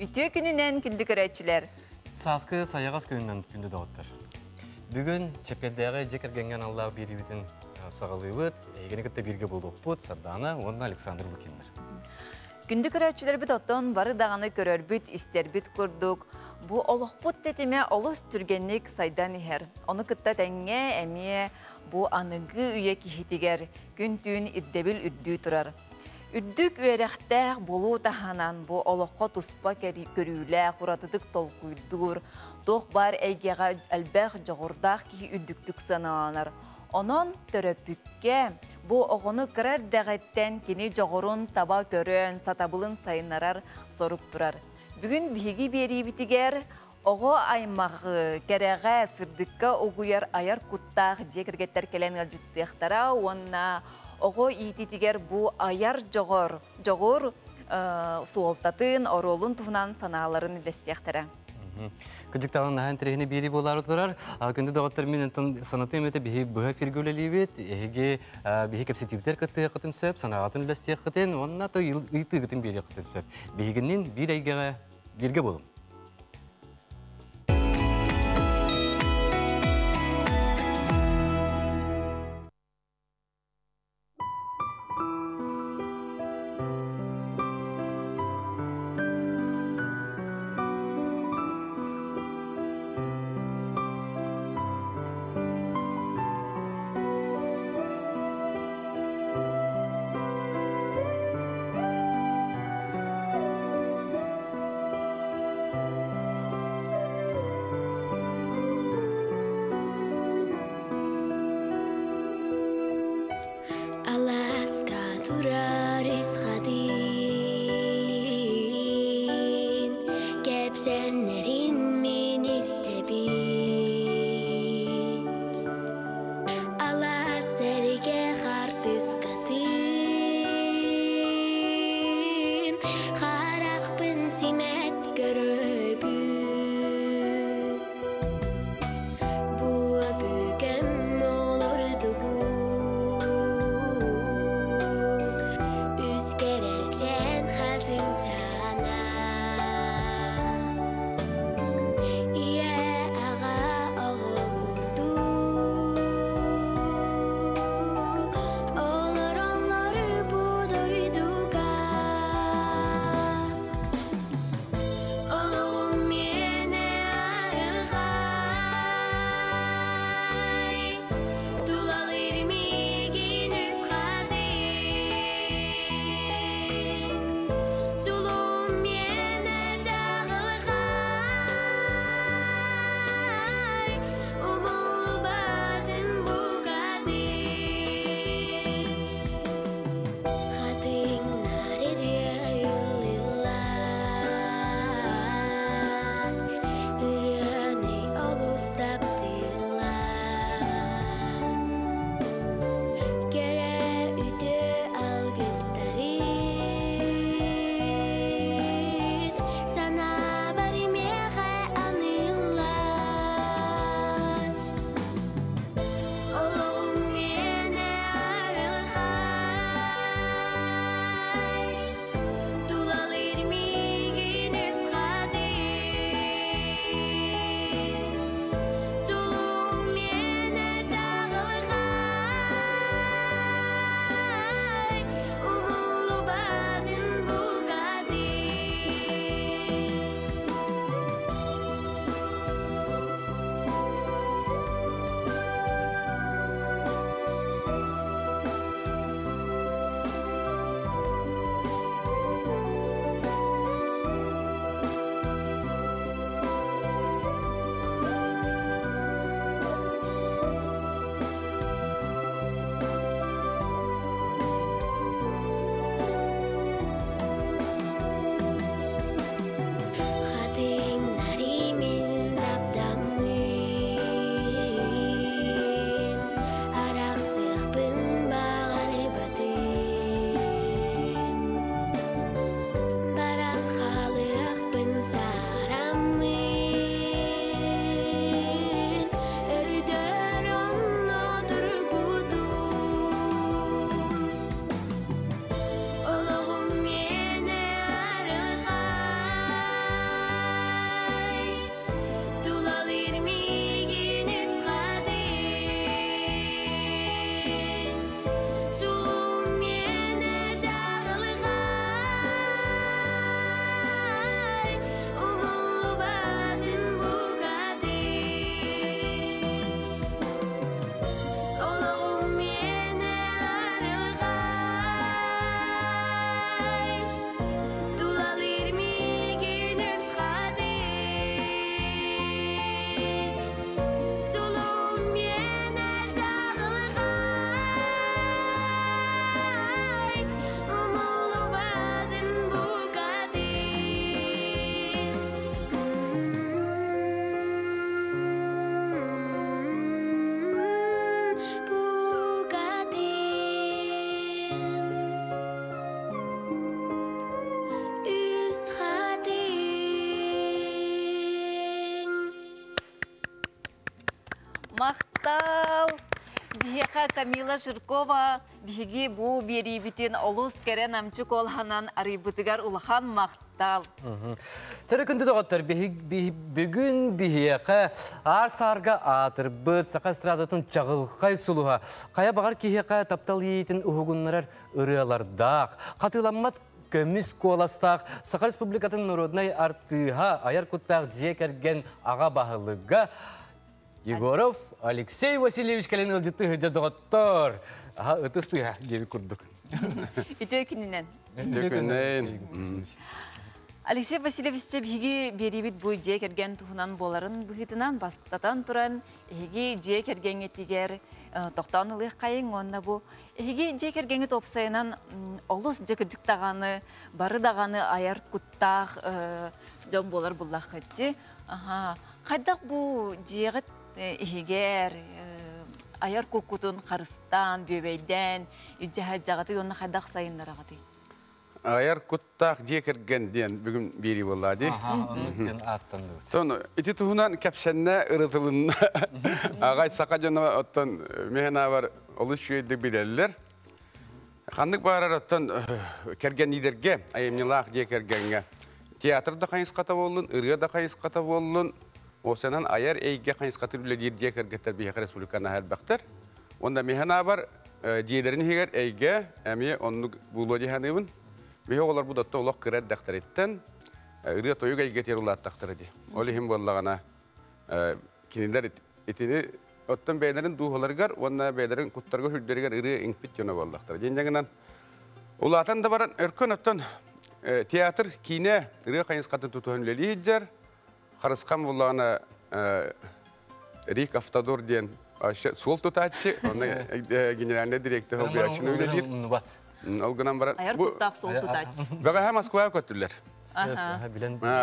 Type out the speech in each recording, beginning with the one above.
Ütü gününden kündü körәtçiler. Saskı sayağız köyünden kündü dağıttır. Bugün çepkerdегі жекерген Allah bir bütün sağalıyıbıt. Egeni kıtta birge bulduk bu Sardana, onun Aleksandr Lukindir. Kündü körәtçiler bit otton barı dağını körörbüt, isterbüt kurduk. Bu oluqput tetime olus türgenlik saydan iher. Onu kıtta tenge emiye bu anıgı üye kihitiger. Güntün irdebil üddü turar. Üddük üyerekte bulu tahanan bu oluqqa tuspa körüyle kuratıdık tolkuydur. Doğ bar eygeğe elbək joğurdaq ki üddüktük sananar. Onun töröpükke bu oğunu kırar dağetten kini joğurun taba körön satabılın sayınarar sorup turar. Bugün bihigi beri bitiger, oğu aymağı kereğe sırdıkka oğuyar ayar kuttaq jekirgetter kelen alcıttığıqtara onna oğu ititiger bu ayar joğur suoltatın, orolun tuğunan sanaların ilestiyaqtara. Kıcıktalın nahan terehine biri bolar durar. Kündü dağıttır minin sanatı emete bihi bühe firgöleliyet. Ege bihi kapsitiviter kıtın söp, sanatın ilestiyaq kıtın, onna da ıyti kıtın biri kıtın söp. Bihiginin bir eygeğe birge bolum. Мақтал! Бихеха Камила Жиркова биһиги бу берибитин олус керен амчык олханан арыбытыгар улахан мақтал. Тәрі күнді доғаттар, бүгін бихеқа ар-сарға атырбыт, сақа страдатын чағылқай сұлуға, қая бағар кихеқа таптал ейтін ұғығынларар ұрыялардақ, қатыламмат көміс коластақ, Сақа Республикатын народнай артыға аяр күттақ жекерген аға бағылыға Егоров Алексей Васильевич кәлен өлжетті ғыджа доғаттар. Аға, ұтыстыға гері күрдік. Үтө күнінен. Алексей Васильевич биги берибит бу же керген тухунан боларын быхытынан бастатан туран эги же кергенге тигер тоқтан ылых кайын онна бу эги же кергенге топсайынан олус жекырдыктаганы бары даганы аяр куттах жон болар буллах кетти. Аха, кайдак бу жегет эгер аяр кукутун карыстан бөбейден үҗәһәт жагаты онна кайдак сайыннарагаты. Аяр куттақ жекерген ден бүгін бері болады. Тоны, ити туғынан кәпсәнне ұрытылын ағай сақа жаны оттан мехена бар олыс шүйеді білелілер. Қандық барар оттан керген идерге, айымнылақ жекергенге. Театрда қайынс қата болын, ұрыға да қайынс қата болын. Осынан аяр әйге қайынс қата білелер жекергеттер Бейхақ Республиканы әлбәқтер. Онда мехена бар жедерін егер әйге, әме онны бұлы дегенебін. Бихе олар будатта олақ кірер дәқтареттен, үрі тойуға егетер олар тақтыры де. Олы хем болағана кенелер етені оттан бәйлерін дуғаларғар, онна бәйлерін құттарға хүлдерігер үрі еңпет жона болақтыр. Денжеңінен олатан да баран өркөн оттан театр, кине, үрі қайынс қатын тұтуын лелі еджер, қарысқан болағана Рик Автодор ден сол тұтатшы, оны генеральный директор олбияшын өйлелер. Олгынан баран. Аяр куттақ сол тұтач. Баға Москваға көттілер.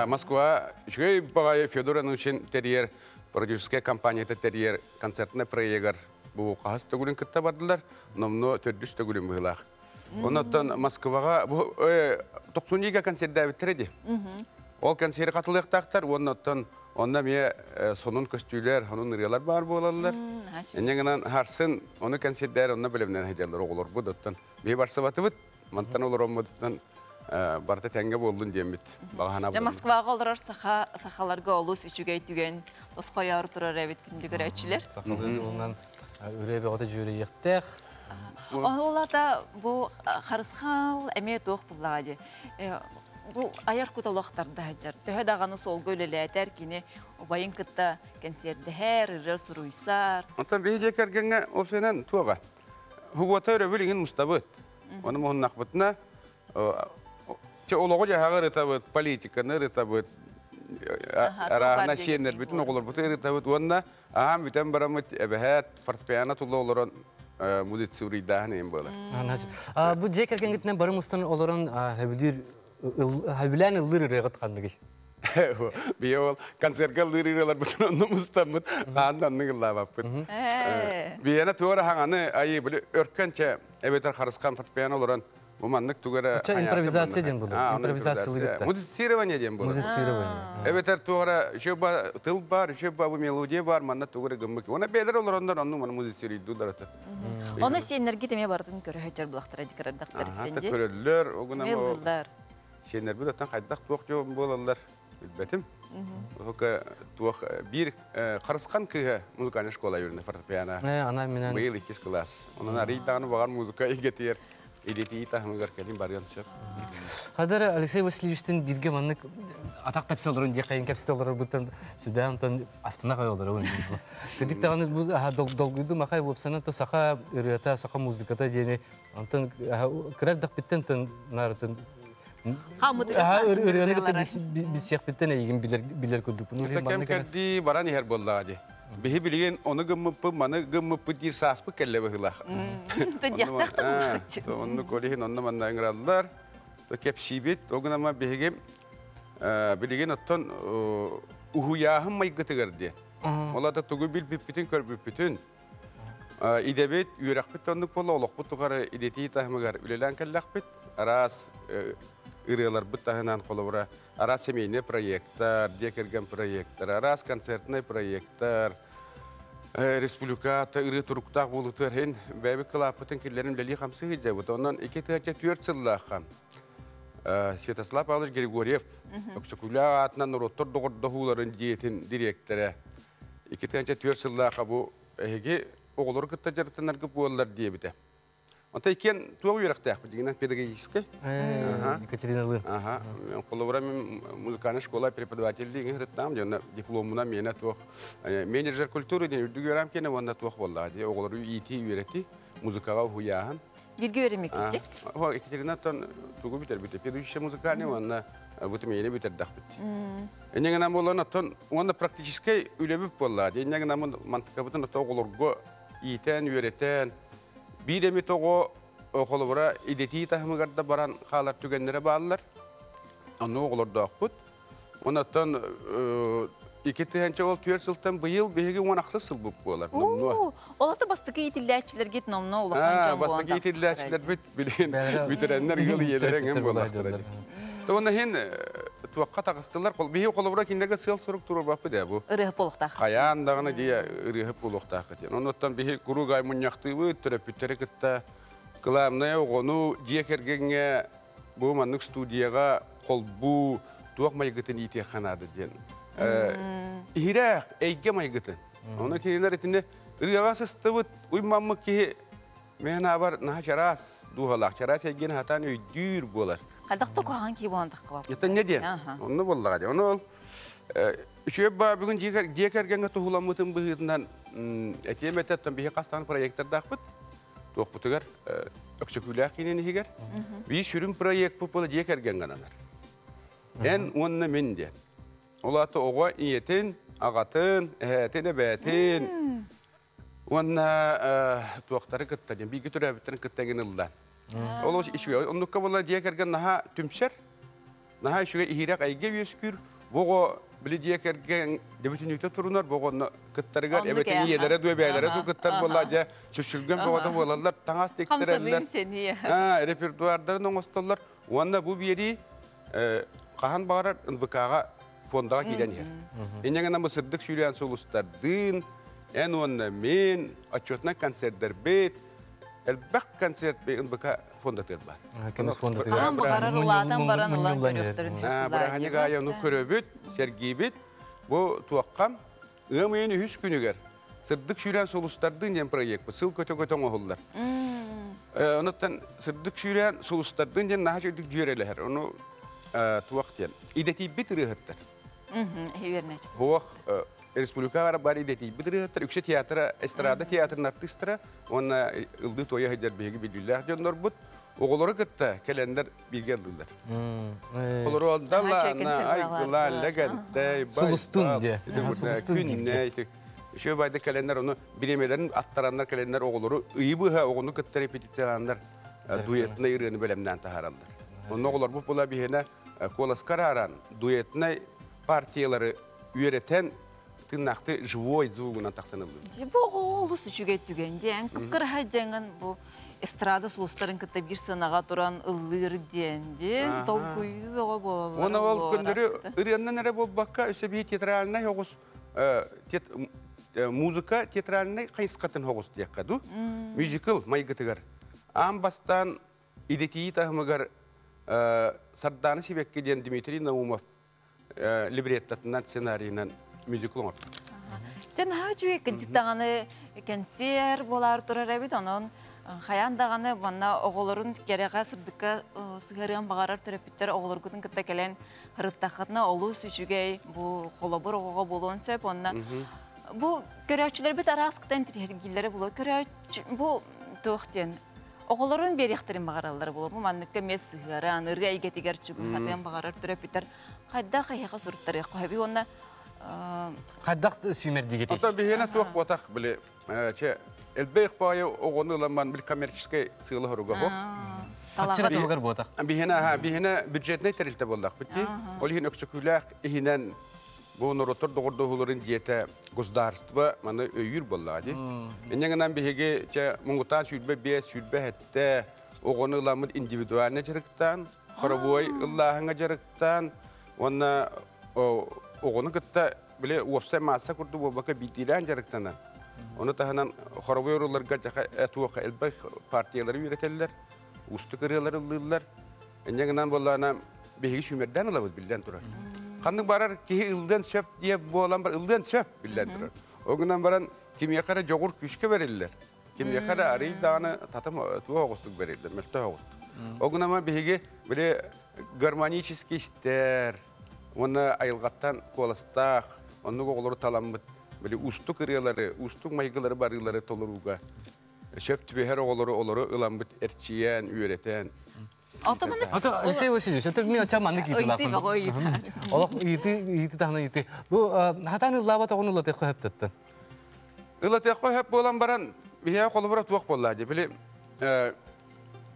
Москва, үшгей баға Федор Анучин терьер, продюсерская компанияты терьер, концертный проегар. Бұл қағыз төгілін күтті бардылар, номно төрдіс төгілін бұғылақ. Онаттан Москваға, бұл 92 концерт дәвіттер еді. Ол концерт қатылықтақтар, онаттан онда ме сонун көстүйлер, онун ырыялар бар болалар. Энеңнен харсын, оны концерттер онна белемнен хеделер оголор бу доттан. Бе барса батыбыт, мантан олор оммодтан барта тәңге болдун демит. Багана бу. Москвага олар сахаларга олус үчүгей түген тоскояр турар эбит күндү көрөчүлөр. Сахалын оннан үребе ота жүрө ектек. Оларда бу харысхал эме тоқ буллагы. Бу аяр куталактарда хаҗар. Төһә даганы сол гөлеләтер кине обайын кытта концертдәһәр рер суруйсар. Антан беҗе кергәнгә опсенен туга. Хугота ревелин мустабыт. Оны моһын нахбытна че олого җагыр этабыт политиканы этабыт арана шеннер битен оглар бут этабыт онна ахам битен барамыт эбәһәт фортепиано тулларын музык сурыйда нем була. Бу же кергәнгетнән барымыстан олорын Хабилан ыллыр регат кандыгы. Биол концертка ыллырылар бүтүн онны мустамыт канданны гыллабап. Бияна туара хаңаны айы биле өркөнчө эбетер харыскан фортепиано олорон буманнык тугара импровизация ден булду. Импровизация. Музицирование ден булду. Музицирование. Эбетер туара шөба тыл бар, шөба бу мелодия бар, манна тугара гыммык. Она бедер олорондар онну мана музицирийду дарата. Оны сенерге теме бардын көрөһөчөр булактар дикрадактар денде. Көрөллөр, огуна Шенер бұл өттен қайдақ туақ жоғын болалар білбетім. Туақ бір қарысқан күйі музыканы школа өріне фортепиано. Бұл 2 класс. Оның аритағаны бағар музыка егетер. Елеті етағымығар кәлін барған шөп. Қадар Алексей Васильевичтен бірге маннық атақ тәпсі оларын, декайын кәпсі олары бұттан сүдәмтан астына қай олары. Кәдіктағаны бұл долгүйді мақай өпсанын сақа үрията, сақа музыката дейіне. Кірәрдік біттен нарытын Örüyanı da biz siyahbetten eğim bilir kurduk. Kem kerdi baran yer bolladı. Bihi bilgin onu gımmıpı, manı gımmıpı dir saspı kelle bahılah. Tacakta da bu. Onu kolihin onunla manna ingradılar. Kepşibit, o gün ama bihigim bilgin ottan uhuyahım maygıtı gardı. Ola da tuğu bil bipitin kör bipitin. İdebet üyerekbet tonluk bolla olukbut tukarı ideti tahmıgar ülelen kellekbet. Aras ırıyalar bıttahınan kolabura. Aras semeyne proyektler, dekergen proyektler, aras konsertine proyektler. Respublikata ırı turuktaq bulutur hen. Bäbi kılapıtın killerim leli hamsı hicabıt. Ondan 2-4 yıllaqam. Svetoslav Pavlovich Grigoriev. Oksakula atından rottor doğurdahuların diyetin direktörü. 2-4 yıllaqa bu oğulları kıtta jarıtınlar kıp oğullar diye bide. Onta iken tuğu yürekte diginen pedagogический. Екатерина Лын. Ага. Колобра музыкальная школа преподавательдиги гырыттам, жана дипломуна мена тух менеджер культуры ден үрдүгөрам кене онда тух болла. Ди оголору ити үйрөти музыкага хуяхан. Bilgi öğrenmek gittik. О, Екатерина тон тугу битер педагогический музыкальный, онда вот мени битер дахбит. Энеге нам болона тон онда практически үлөбүп болла. Энеге нам мантыкабытын оголорго итен үйрөтен Biremi toğu oğulura ideti tahmıgarda baran xalar tügenlere bağlılar. Onu oğulur da akbut. Ondan iki tühençe ol tüyer sıltan bu yıl bihegi onaqsız sıl bup bolar. Olata bastıkı itillәçiler git nomna olaqan can bu. Bastıkı itillәçiler bitirenler yılı yeleren hem bolaqtıracak. Ona hen tuaqqa taqıstılar. Bihi oğulura kindege sıl soruk turur bapı da bu. Irıhıp oluqtaq. Qayan dağını diye ırıhıp oluqtaq. Ondan bihi kuru gaymun yaqtığı terapütleri kıtta kılamnaya onu diyekergenge bu manlık studiyaga qol bu tuaq maygıtın iti xanadı diyen. İhiraq eyge maygıtın. Ona kirinler etinde ırığa sıstavıt uymamı ki mehna var naha çaras duhalaq çaras eygen hatan öydür bolar. Qaldaq toqan ki bu andaq qab. Yatan ne diyen? Onu bollağa. Onu ol şöyle bugün diyekergenge tuhulamıtın bıhıdından etiyemetetten bihi qastan proyektler daqbıt. Toqbutugar öksükülaq kinen higer. Bir sürüm proyekt bu bola diyekergen ganalar. En onna men diyen. Olatı oğa iyetin, ağatın, ehetine betin. Onna tuaqtarı kıtta diyen. Bir gütürü bitirin kıtta genildan. Olu işi onlukka bola diyekergen naha tümser. Naha işi ihiraq ayge yüskür. Boğo bili diyekergen debitin yükte turunar. Boğo kıttarıgar ebetin iyelere döbeylere du kıttar bolaca süpsülgen boğada bolalar. Tangas tektirerler. Hamsırlıyım seni ya. Repertuarların oğustallar. Onna bu biri qahan bağırar ınvıkağa fondağa gelen yer. Enyeğine mısırdık süreyen solustardın. En onna men açotna konsertler bet. Elbak konsert be ınvıka fondatır var. Kemiz fondatır. Ahan bağırar uladan baran ulan görüktürün. Bırahani gaya onu köröbüt, sergibit. Bu tuakkam. Ömeyini hüs günüger. Sırdık süreyen solustardın yen proyekt bu. Sıl kötü kötü oğullar. Ondan sırdık süreyen solustardın yen naha çöydük düğreler. Onu tuak diyen. İdeti bitirihittir. Hüverneci. Hoğ Respublika var bari ideti bitirihittir. Yüksek tiyatra, estrada tiyatrın artistra. Ona ıldı toya hıcar bihegi bilirler. Jönler but. Oğulları kıtta kalender bilgerdiler. Oğulları ondalla aygılan legende. Sulustun diye. Künne. Şu bayda kalender onu bilemelerin attaranlar kalender oğulları ıyıbıha oğunu kıtta repetisiyalanlar. Duyetine ırığını bölümden taharallar. Onun oğulları bu bula bihine kolas kararan duyetine partiyaları üyereten tırnaktı живой звугунан тахсанылды. Bu oğlu süçüget tügendi. Kıpkır hacangın bu estrada sulusların kıtta bir sınağa duran ılır diyendi. Dolguyu oğa bolalar. Ona ol gündürü ırıyandan nere bu bakka öse bir teatraline yoğuz muzika teatraline kayıskatın hoğuz diyakkadu. Musical maygıtıgar. Ambastan idetiyi tahmıgar Sardanı Sibekke diyen Dmitri Naumov librettatından senariyinden müzikal olur. Sen hacı kıcıdağını konser bolar durar evet onun hayandağını bana oğulların gereğe sırdıkka sıgarıyan bağırar terapitler oğulur gudun kıtta gelen hırıttaqatına olu süçüge bu kolabur oğa bolun sep ondan bu görevçiler bir araskıdan tirgillere bulu bu toxten oğulların bir yaxtırın bağıralları bulu bu manlıkta mes sıgarıyan ırga igetiger çıgı hatayan bağırar terapitler qayda qayyağa surutları qoybi ondan Qaddaq sümer diye getir. Ata bihine tuaq botak bile elbeyq bağı oğunu laman bir komerçiske sığılı horuga ho. Hatçıra tuğgar botak. Bihine büdjetine terilte boldak bitti. Olihin öksükülak ihinen bu norotor doğurduğuların diyete gosdarstva mana öyür bolladı. Enyangan bihege ça mungutan südbe be südbe hette oğonu lamır individualne jarıktan, xaravoy Allah'ın jarıktan, ona oğonu kıtta bile website masa kurdu bu baka bitilen jarıktana. Onu tahanan xaravoylarga jaha etuqa elbay partiyaları üretirler. Ustu kırıyorlar ılırlar. Enyangan bollana bihege şümerden alabız bilden turar. Kandık barar ki ıldan söp diye bu olan bar ıldan söp bilden turar. O günden baran kimyakara jogur küçke verirler. Kimyakara arayıp dağını tatam tuğa oğustuk verirler. Melte oğustuk. O günden ama bihege böyle garmoniçiski işler. Onu ayılgattan kolastak. Onu oğulları talamıt. Böyle ustu kırıyorları, ustu maygıları barıları toluruga. Söp tübe her oğulları ılambıt erçiyen, üretен. Hatta Alexey Vasilyevich, это мне açam anlık gitti lafın. Allah iti tahna iti. Bu hatan lava ta onu la tekho hep tattın. Illa tekho hep bolan baran bihe kolubara tuak bolladı. Böyle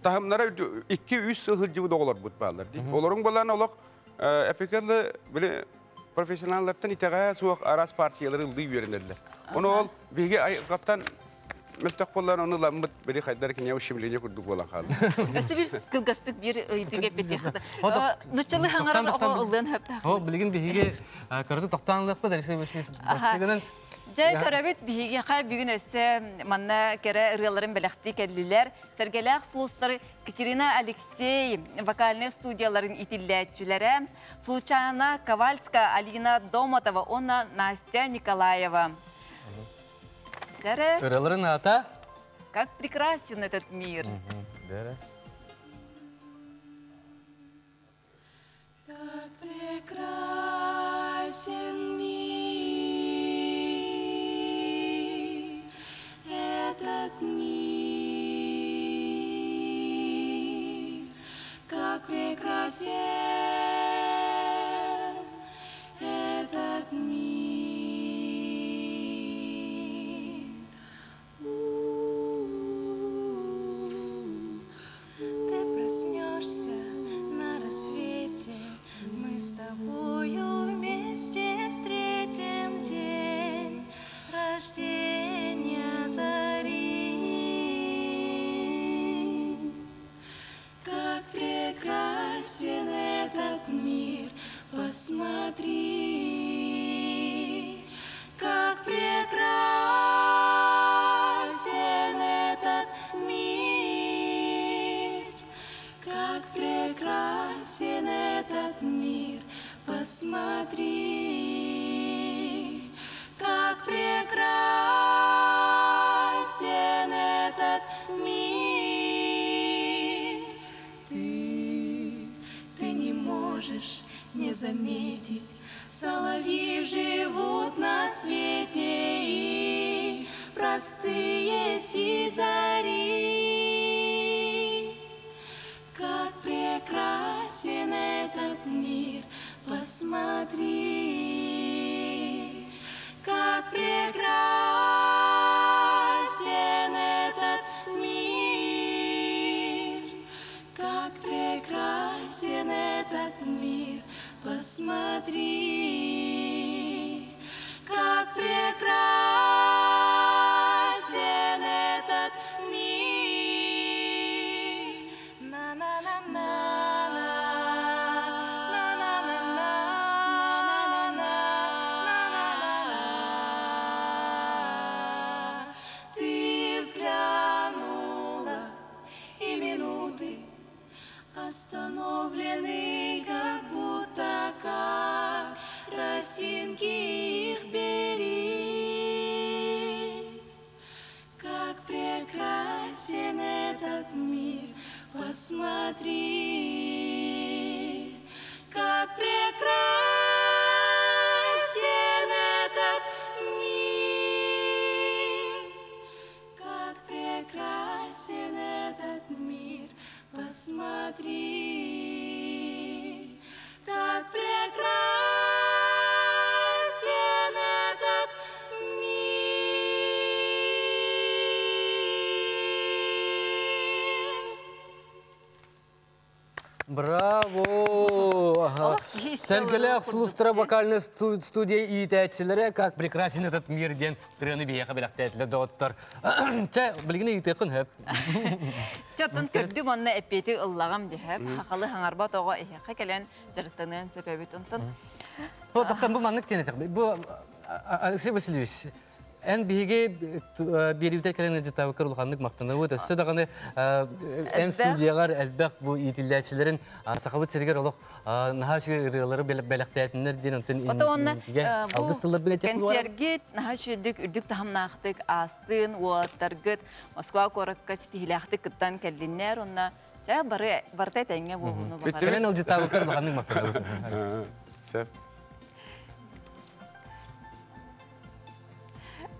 tahımlara 2-3 yıl hırcı doğular butbalar. Olorun bolan olak epekerle böyle profesyonellerden itağa soğuk aras partiyaları ıldığı verirler. Onu ol bihe ay kaptan Meltek bollar onu lamıt biri haydar ki ne şimdiye kurduk bolan kaldı. Ösü bir kılgastık bir ıydıge petiyakta. Nutçalı hangaran o ılığın höptü. O bilgin bihige karıtı toktanlık mı Alexey Vasilyevich? Başlıgının Jay köröbüt bihige kay bugün esse manna kere ırıyaların belekti kelliler. Sergelak sulusları Katerina Alexey vokalne studiyaların itilletçilere Случайна Ковальска, Алина Домотова, ona Настя Николаева. Iraların ata? Как прекрасен этот мир. Как прекрасен мир, этот мир, как прекрасен этот мир. Ты проснешься на рассвете, мы с тобою вместе встретим день рождения зари. Как прекрасен этот мир, посмотри, как прекрасен этот мир, как прекрасен этот мир, посмотри, как прекрасен этот мир. Ты не можешь не заметить, соловьи живут на свете и простые сизари. Как прекрасен этот мир, посмотри, как прекрасен этот мир, как прекрасен этот мир, посмотри, как прекрасен этот мир. На-на-на-на-на, на-на-на-на-на-на-на-на. Ты взглянула, и минуты остановлены, как будто как росинки их бери. Как прекрасен этот мир, посмотри, как прекрасен этот мир, как прекрасен этот мир, посмотри, как прекрасен этот мир. Bravo. Сәргелек Сулустра вокальный студия иетәтчеләре, как прекрасен этот мир ден трыны бияқы беләктәтле доктор. Чә, билгене итәкән һәп. Чаттан көрдү монны эпети ыллагам диһәп, хакалы хаңарба тога эһә кәлән жарыктанын сөпәбит онтон. Доктор, бу маннык тенетек. Бу Алексей Васильевич, en bihi bir evde kelen ciddi kırılganlık maktanı da södagane en studiyalar elbek bu itillerçilerin sahabat serger olup naha şu rıyaları belaktayatinler dinamten algıstılar bile tepki var. Konsergit naha şu ürdük taham naqtık astın uatargıt Moskva korakka stihilaktık kıttan kellinler onna ça barta tenge bu bunu bakar. Kelen o ciddi kırılganlık maktanı. Sef.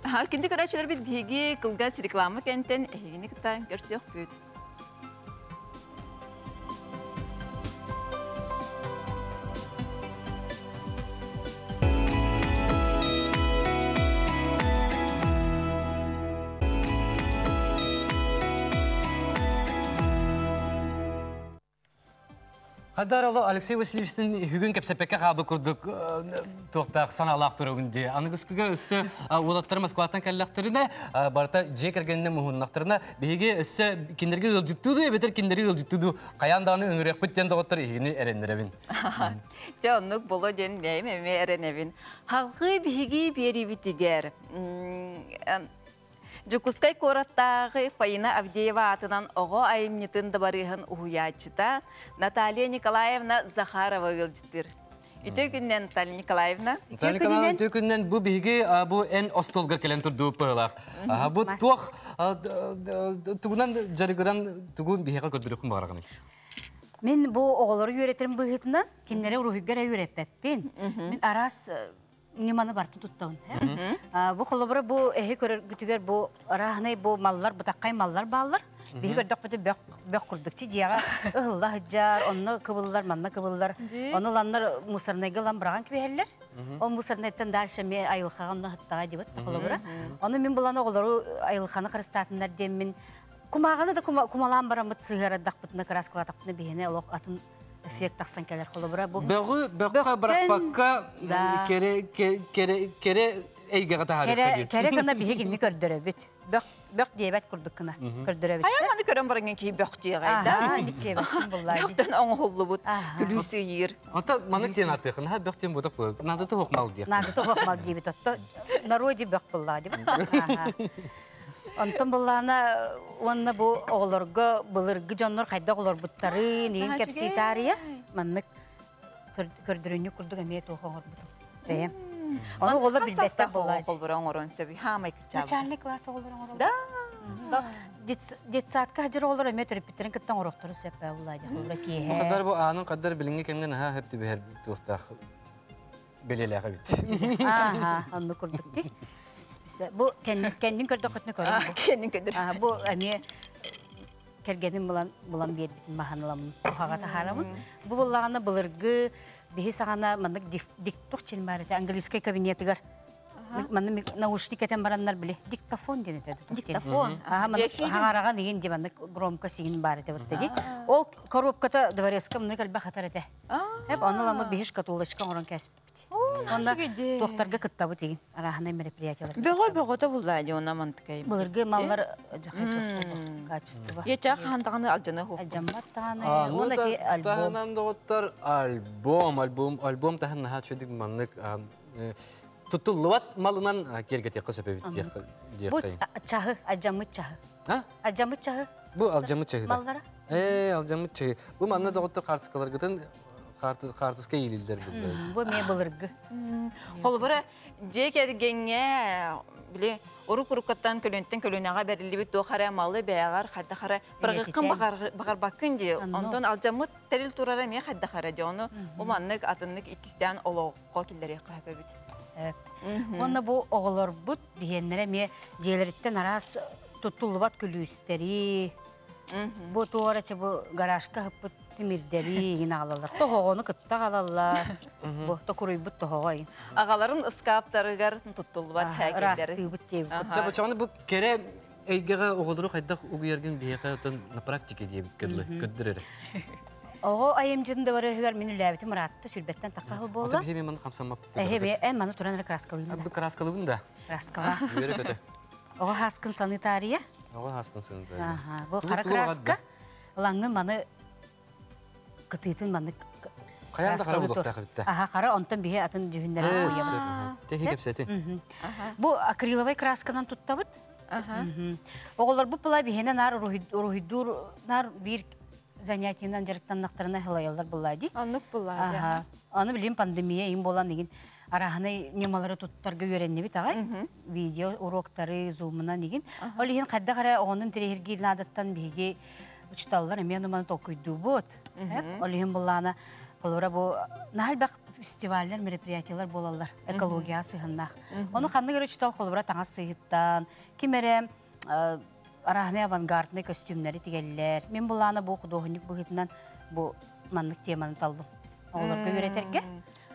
Ha, şimdi karşılar bir bilgi kılgas reklama kenten ehini kıtan görsüyor büyüt. Hadaralo Alexey Vasilievичтің hügün kepsepeke qabı kurduk toqtaq sanalaq turugunda. Anıgıskıga üssü ulatları Moskvatan kellaqtırına barta jekergenine muhunnaqtırına bihige üssü kinderge ılcıttıdı beter kinderge ılcıttıdı. Qayandağını öngürek bitten doqtır ihini erenlerevin. Canlık bolo den beyim eme erenevin. Halkı bihigi beri bitiger. Jukuskay korattağı Fayina Avdiyeva atынан oğu ayımnitın dabarıhın uhuyatçıda Natalya Nikolayevna Zakharova yılcıdır. Üte günden Natalya Nikolayevna. Natalya Nikolayevna üte günden bu bilgi bu en ostolgar kelen turduğu pığılaq. Bu tuğ tuğunan jarıgıran tuğun bihiqa kördürükün bağırağını. Men bu oğulları öğretirim bıhıtından kinlere ruhigara öğretpepin. Men aras Nimanı bartın tuttağın. Bu kolabora bu ehi görüntüler bu arahanay bu mallar bu takkay mallar bağlar. Bir gördük bütün bök kurdukçı diye ıhıllah hıccar onu kıvıllar manna kıvıllar. Onu lanlar musarnayga lan bırakan gibi heller. O musarnaydan darşami ayılxağa onu hıttağa diye kolabora. Onu min bulan oğulları ayılxanı kırıstatınlar diye min kumağını da kumalan baramıt sığıra daqbıtına kıraskıla taqbıtına bihine olaq atın Efekt taksan keler kolabora bu. Böğü bırakmakka kere eygara taharif. Kere gana bihe gilmi kördürebit. Böğ diyebet kurduk kına. Kördürebit. Hayır bana gören barın ki böğ diye gayda. Aha, dikçebet bullahi. Böğden oğullu bud. Gülüsü yiyir. Ata manık diyen atıqın. Ha böğden budak bu. Nadı da hoqmal diye. Nadı da hoqmal diyebit. Narodi böğ bullahi diyebit. Ondan bullana onna bu oğullarga bulurgu jonlar qayda oğullar butları neyin kepsi tariya. Manlık kördürünü kurduk emiyet oğullar budu. Beyem. Onu oğullar bilbette bullahi. Oğul buran oran sebi. Hamay küçabı. Naçarlı klas oğullar oğullar. Da. Det saatka hajar oğullar emiyet repitlerin kıttan oğulları sepe bullahi. Bu kadar bu anın kadar bilingi kemgen ha hepti bir her tuğtaq beleleğe bit. Aha, onu kurduk di. Bu kendin kördüğünü körüm bu. Kendin kördür. Bu hani kergenin bulan bir bitin mahanılam bu hagata haramın. Bu bullağına bulurgu bihi sağana mandık diktok çilmarete Angeliskay kabinetigar. Mandım nauşnik eten baranlar bile diktafon denetedi. Diktafon. Aha mandık hangaraga nigin di mandık gromka sigin barete vattegi. Ol korupkata dvareska mandık alba hatar ete. Hep onalama bihiş katulaşkan oran kesip. Onda doktorga kıttabı tegin. Arahana merepriyatyalar. Böğü da bullahi ona mantıkayım. Bulurgu mallar kaçıstı. Yeçak handağını alcanı hu. Alcanmat tane. Ona ki albüm. Tahanan doktor album tahan naha çöydük manlık tutulluvat malından kergete kısabı diye. Bu çahı, alcanmıt çahı. Ha? Alcanmıt çahı. Bu alcanmıt çahı. Mallara. Alcanmıt çahı. Bu manna doktor kartıskalar gıdın kartıska iyililer burada. Bu me bulurgu. Kolbara jekergenge bile uruk kattan kölönaga berilli bit doxara malı beyagar hadda xara bırgıqın bakar bakın diye. Ondan aljamıt teril turara me hadda xara diye onu o manlık atınlık ikisinden oloqqa killeri qahbe bit. Evet. Onda bu oğullar but diyenlere me jeleritten aras tutulvat külüsteri. Bu tuğaraçı bu garajka hıppıt timirderi yine alalar. Toğunu kıtta alalar. Bu tokuruy but toğayın. Ağaların ıskaptarıgar tutulvat həkelleri. Rastı but diye. Çabı bu kere eygara oğulları hayda uyargın bir yaka na praktik diye ködürür. Ого айымжында бары хыгар мен үләбити Мұратты сүлбеттен тақсағыл Ата болды. бихи мен қамсамап. Бе, маны туран краскалыйын. Абы краскалыбын да. Краскала. Үйері көті. Ого хаскын санитария. Оға хаскын сынды. Ага, бұл қара краска. Лаңын маны кытыйтын маны Қаянда қара бұлық тақы бітті. Аха, қара онтан бихе атын жүхіндері қойып. Техи кепсеті. Бұл акриловай красканан туттабыт. Оғылар бұл бұлай бихене нар урухидур, нар бір занятиянан жарықтаннақтарына хылайалар бұлай дейд. Анық бұлай. Аны білейм пандемия ең болан деген араханы немалары туттарға үйренне бит ағай. Видео уроктары, зумынан деген. Ол еген қадда қара оғының тірегерге надаттан бейге ұчталылар, мен оманы толкүйді бұд. Ол еген боланы қолыра бұл нағал бақ фестивальлер, мероприятиялар болалар, экология сығыннақ. Оны қанды көрі ұчтал қолыра таңа сығыттан, кемері арахны авангардны костюмнары тегеллер. Мен боланы бұл құдоғынық бұғытынан бұл манлық теманы талдым. Оларға үйретерге.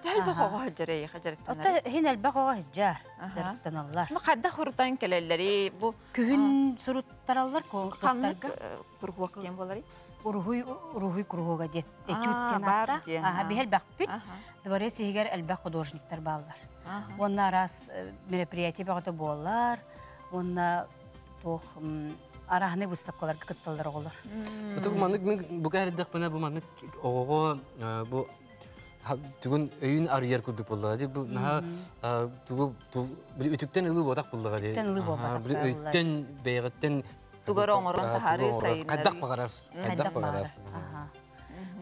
Әлбақ оға хыджарай, хыджарықтан. Ота хин әлбақ оға хыджар, жарықтан аллар. Қадда құртан келелері, бұл Күхін сұруттар аллар, қанлық құрғуақ дем болары? Урухуй кругуга ден. Этюттен бар атта. ден, Бихел бақпит. Дворе сигер әлбақ художниктар баллар. Онна раз мероприятие бағыты болар. Онна тоқ арахны выставкалар кытталдар олар. Отық маннык мен бұға әрдіқ бұна бұл маннык оғы бұл түгін өйін арияр күрдік болдығы. Бұл наға түгі үтіктен ұлы бодақ болдығы. Үтіктен ұлы бодақ Бұл өйттен бейғіттен Тугар оңырын тахары сайынлары. Қайдақ бағарар. Қайдақ бағарар.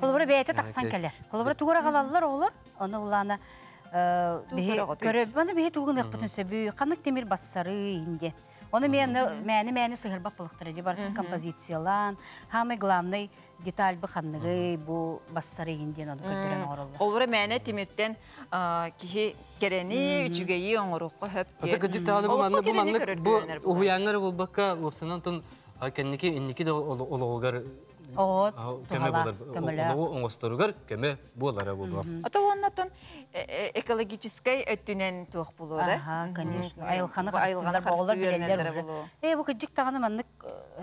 Қолыбыры бәйті тақсан кәлер. Қолыбыры тугара қалалылар олар. Оны ұланы бейі туғын ұқпытын сөбі. Қанық темір бассары инде. Оны мәні сығырбақ бұлықтыры де бартын композициялан. Хамы главный деталь бұл қанығы бұл бассары инден оны көрдірен оғырылы. Олары мәні темірттен кихи керені үчігейі оңырыққа хөп Ата күдік тағалы бұл маннык бұл ұғыянлары бұл баққа ұпсынан тұн кәннеке иннеке де олығығар көме болар. Олығы оңыстырығар көме болары болуар. Ата оннатын экологическай өттінен туық болу, да? Аха, конечно. Айылханы қастылар бағылар белелер уже. Бұл күдік тағаны маннык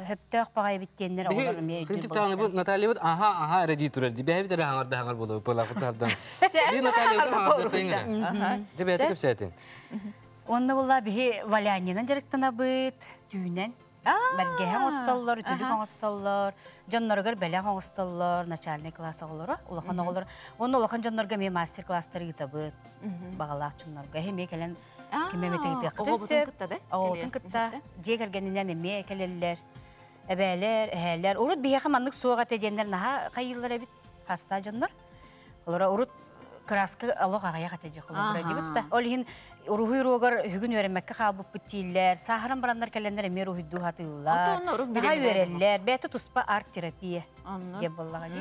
хөпті ақпағай біттенлер оғылар үмей өйден Күдік тағаны бұл Наталья бұд аха әрәді тұрар. Бәй бітері аңарды аңар болу бұлақытардан. Бей Наталья бұд аңарды тәңірі. Деп әті көп сәтің. Онны бұла бі валянинан жарықтана бұд, түйінен. Бәргеһен осталлар, түлік осталлар, жаннаргар бәләң осталлар, начальный класс оғылары, улахан оғылары. Оны улахан жаннарга мен мастер класстары гитабыд, бағалақ чыннарга. Хеме кәлен кемеметі гитабыд. Оғылытын кытта, да? Оғылытын кытта. Жегергенінен еме кәлелер, әбәлер, әхәлер. Урут бияқы манлық суға тәденлер наға қайылар әбіт, хаста жаннар. Олара урут краска алоқ ағая қатәжі қылы бұрады. Ол ең Урухуй рогар хүгін өремекке қалбып бүттейлер, сахаран барандар кәлендер әме рухидду хатылар. Наға өрелер, бәті тұспа арт-терапия деп болаға дей.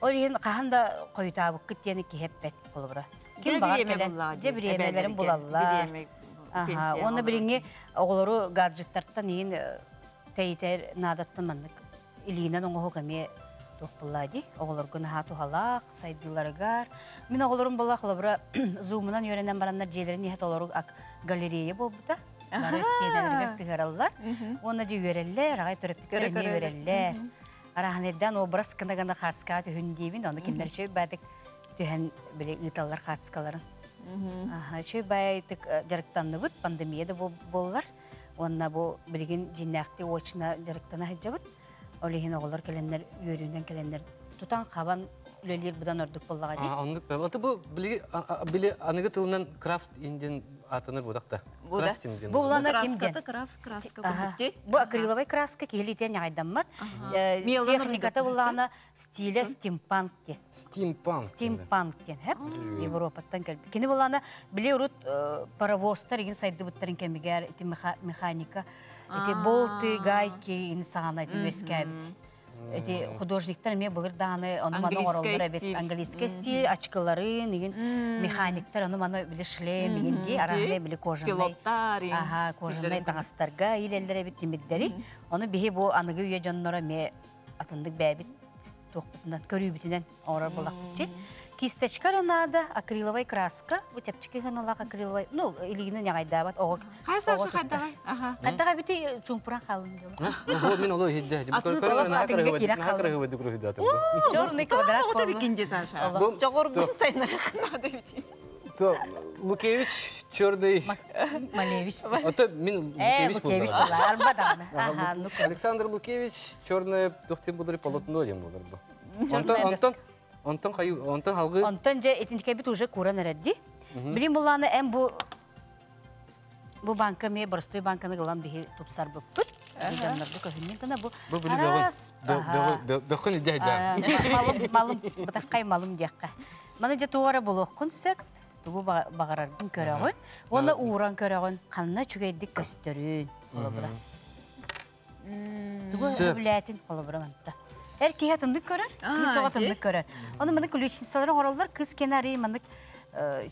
Ол ең қағанда қойытабық күттені кехеп бәт қолы бұра. Жебір емелерін болалар. Оны біріңе оғылары гаджеттарттан ең тәйтер надаттан мандық. Илігінен оңығы көме тоқпылады. Оғылар күн хату халақ, сайдыларығар. Мен оғыларым бола қылыбыра зумынан үйренен барандар жейлерін ехет олары галерея болбыда. Бары істейдерге сығаралар. Оны же үйрелер, ағай төрөптіктеріне үйрелер. Араханеден образ кында-кында қатысқа түхін дейбін. Оны кендер шөй бәдік түхін біле ұйталар қатысқаларын. Шөй бәйтік жарықтанды бұд, пандемияда болылар. Онына бұл білген жиннақты очына жарықтана хәджі бұд. Олеген оғылар кәлендер, үйерінен кәлендер тұтан қабан үлелер бұдан өрдік болаға дейін. Ондық бәбі. Аты бұл біле анығы тылынан крафт инден атыныр бұдақта. Бұда? Бұл ұлана кемден? Краска күндікте? Бұл акриловай краска кейлетен айдаммат. Техниката бұлана стиля стимпанк ден. Стимпанк? Стимпанк ден, Европаттан кәлбі. Кені бұлана біле ұрут паровозтар еген сайды бұттарын кәмігер, механика, болты, гайки, инсана, өскәбіт. Художниктар мен бұлыр дағаны, оны маны оралдар әбет. Английский стиль, очкалары, механиктар, оны маны білі шлем, егенде, арағыдай білі кожанай таңастарға, елелер әбет демекдері. Оны бейе бұл анығы үйе жаннора ме атындық бәбет тоқпытынан, көрі бүтінен орар болақ бүтчет. Кисточка надо, акриловая краска. Вот тяпчики ханалак акриловая. Ну, или не найда бат. Хайсаша хайдавай. Хайдавай бити чумпуран халын диyor. О, мен олой хидде. Черный квадрат. Ота бикинде Саша. Жогоргун сайнарахна. То Лукевич черный. Малевич. Ото мен Лукевич Лукевич болдым. была, арбадана. Ага, ну Александр Лукевич черное тухтен булдыр полотно дем булдыр бу. Онтон кайы, онтон халгы. Онтон же этинке бит уже куран эредди. Билим буланы эм бу банка ме борстой банканы гылан бихи тупсар буппут. Жаннарды көһүннен гына бу. Бу биле бегон. Бекон идея. Малым, бутаккай малым дияққа. Мана же туара болоққын сөп, тугу бағарардың көрәғын. Оны ууран көрәғын, қанына чүгейдік көстөрін. Тугу өбіләтін қолыбыры манта. Әр кейе тындық көрер, кей соға тындық көрер. Оны маны күлечінсаларын оралдар, кыз кенарий маны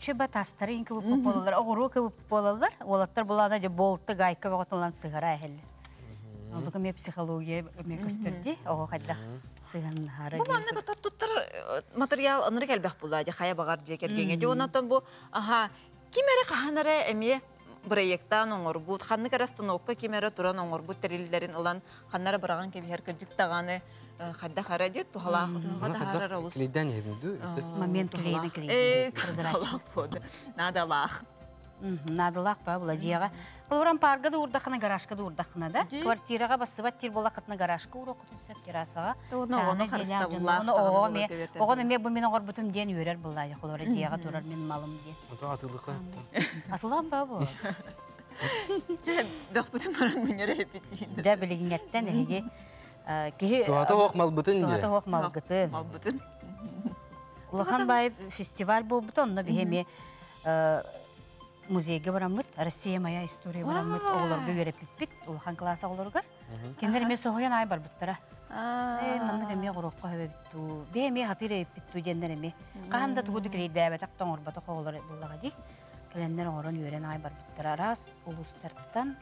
чөба тастары инкі бұп болалар, оғыру көбіп болалар. Олаттар бұлана же болтты гайка бағытылан сығара әхелі. Олығы мен психология мен көстірді, оғы қайдақ сығын хары. Бұл манны қатар тұттар материал аныры кәлбәқ бұлайды, қая бағар жекергенге. Де онаттан бұл, кемері қағанары әме проекттан оңыр бұд, қанны кәрәстанокка кемері тұран оңыр бұд тәрелілерін ұлан қаннары біраған кебер кірдік тағаны қайда қара дед, тұғалақ тұғалақ харар олыс. Клейден ебімді. Момент клейді. Надалақ. Надалақ ба, бұла жияға. Бұл ұран парға да ұрдақына, гаражқа да ұрдақына да. Квартираға басыбат тер болақытына гаражқа ұра құтын сөп терасаға. Оны қарыста бұлақ. Оғын әме бұл мен оғыр бұтым ден өрер бұлайды. Құлары жияға тұрар мен малым ден. Атылыққа. Атылан ба бұл? Бәқ бұтым баран мүнері әпетейін. Да білігін әттен әйге. Туғаты оқ мал бұтын де. Туғаты оқ мал бұтын. Мал бұтын. Улахан бай фестиваль бұл бұтын, оны бігеме музейге барамыт, Россия моя история барамыт, оғыларға өреп бітпіт, улахан класса оғыларға. Кендер мен соғыян ай бар бұттыра. Манны кәме ғұрыққа өбе бітту, бәме хатыр өп бітту дендер әме. Қағанда тұғыды келейді әбәт ақтан орбаты қоғылар бұлаға дей. Кәлендер оғырын өрен ай бар бұттыра. Рас ұлыстарттан.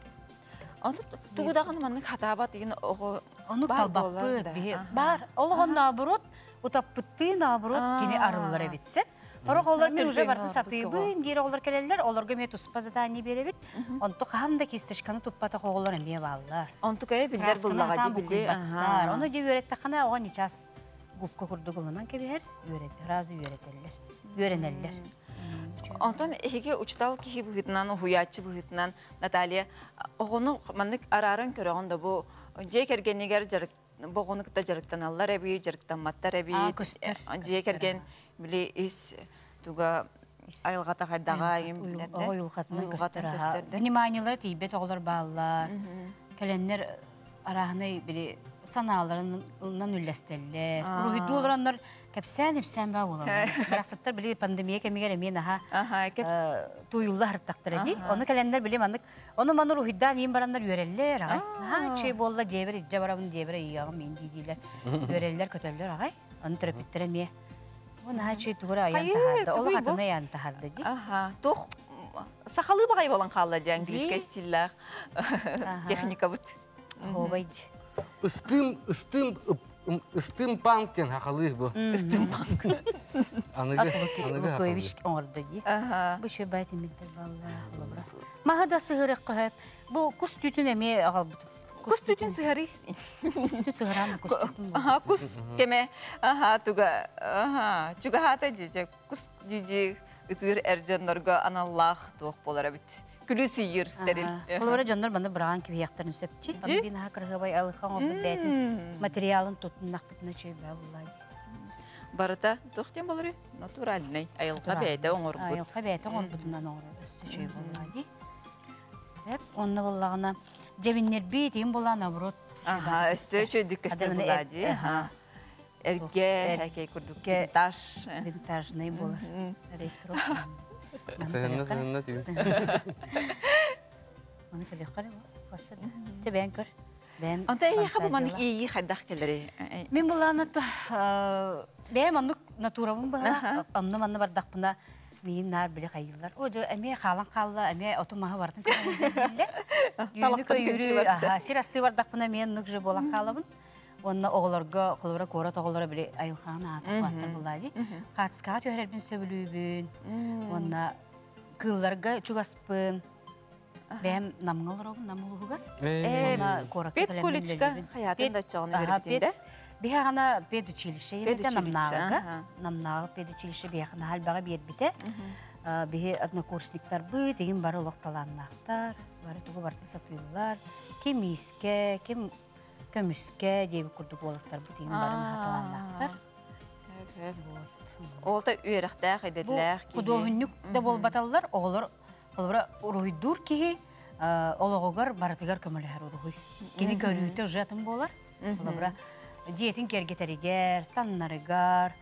Тұғыдағын манның хатабат деген оғы Оны талбақпыт бар. Олығын набырот, ұтаппытты набырот кені арылар әбетсен. Орақ олар мен уже барды сатыйбын, дейір олар келелер, оларға мен тұспа задание беребет. Онты қағанда кестішканы тұппата қоғылар әме балылар. Онты көй білдер бұллаға де білде. Оны де өретті қана оған нечас губка күрді ғылынан кебер, разы өретелер, өренелер. Онтан эһиге учтал кихи быһытынан, хуячы быһытынан Наталья оғыны маннык арарын көрөгөн да бу же кергенигер жарык богону кыта жарыктан аллар эби, жарыктан маттар эби. Же керген биле ис туга айылгата кайдага эм билерде. Ойулгатынан көстөр. Вниманиялар тийбет оглар баалар. Келеннер арахны биле санааларынан үллестеллер. Рухиду оларандар кепсән ба булалар. Барасаттар биле пандемия кемигер мен туйулла хыртактыр ди. Оны келендер биле мандык. Оны маны рухидан ем барандар өреллер агай. Чей болла дебер итҗа барабын дебер ягым мен дидилер. Өреллер көтөллөр агай. Аны терапевттер эме. Оны чей тугра аян тахарды. Ол хатына аян тахарды ди. Тох сахалы багай болан калла ди английский стильлер. Техника бут. Хобайд. Истым панктен хақалых бу. Истым панк. Аныгы Көйбиш оңырды ди. Бу чөй байтын миттер балла. Махада сыгырық қойып. Бу кус түтін әме ағал бұтым. Кус түтін сыгыры? Түтін сыгырамы кус түтін. Кус кеме. Туга. Чуга хата жеже. Кус жеже ытыр әржанларға аналлах туық болар әбіт. Күлісі ер дәріл. Қолуыра жандар банда біраған кебе яқтарын сөпчі. Аны бейін хақырға бай алықан оғы бәтін материалын тұтын нақпытына чөй бә бұлай. Барыта тоқтен болыр үй? Натуральный. Айылға бәйді оңыр бұд. Айылға бәйді оңыр бұдынан оңыр өсті чөй бұлай. Сәп, онны болағына жабиннер бейдейін болағына бұрот. Өсті чөйдік көстер бұлай. Әрге, әкей күрдік. Винтаж. Винтажный болар. Ретро. Сыгынна түйі. Оны кәлі қары ба? Те бән көр. Онта әйі қабы маңық ейі қайдақ келері? Мен бұлағына бәйім анық натурабын бұға. Онны маңны бардақ бұна мейін нар білі қайылар. О, әме қалан қалла, әме отымағы бардың көрі. Сер асты бардақ бұна мен нүк жы болан қалабын. Онна оғыларға, қылыра қорат оғылара біле айылған атық баттар бұлайды. Қатысқа түйерербін сөбілуібін. Онна қылларға чугаспын. Бәм намгал рогын намулугар. Пет колледжка хаятын да чағыны вербетінде. Бияғана педучилище, енді Педучилище, намнағы педучилище бияғана халбаға бербіте. Бие однокурсниктар бұй, деген бары олықталаннақтар, бары тұғы барды сатылылар, кем иске, кем көміске дейбі күрдік олықтар бұй, деген бары хаталаннақтар. Олта үйеріқтәқ, едетләқ. Құдоғыннық да бол баталылар, оғылар ұройдур кейі, олығығар баратығар көмілігер ұрығый. Кені көрүйті ұжатын болар, олабыра диетин кергетеригер, таннарыгар,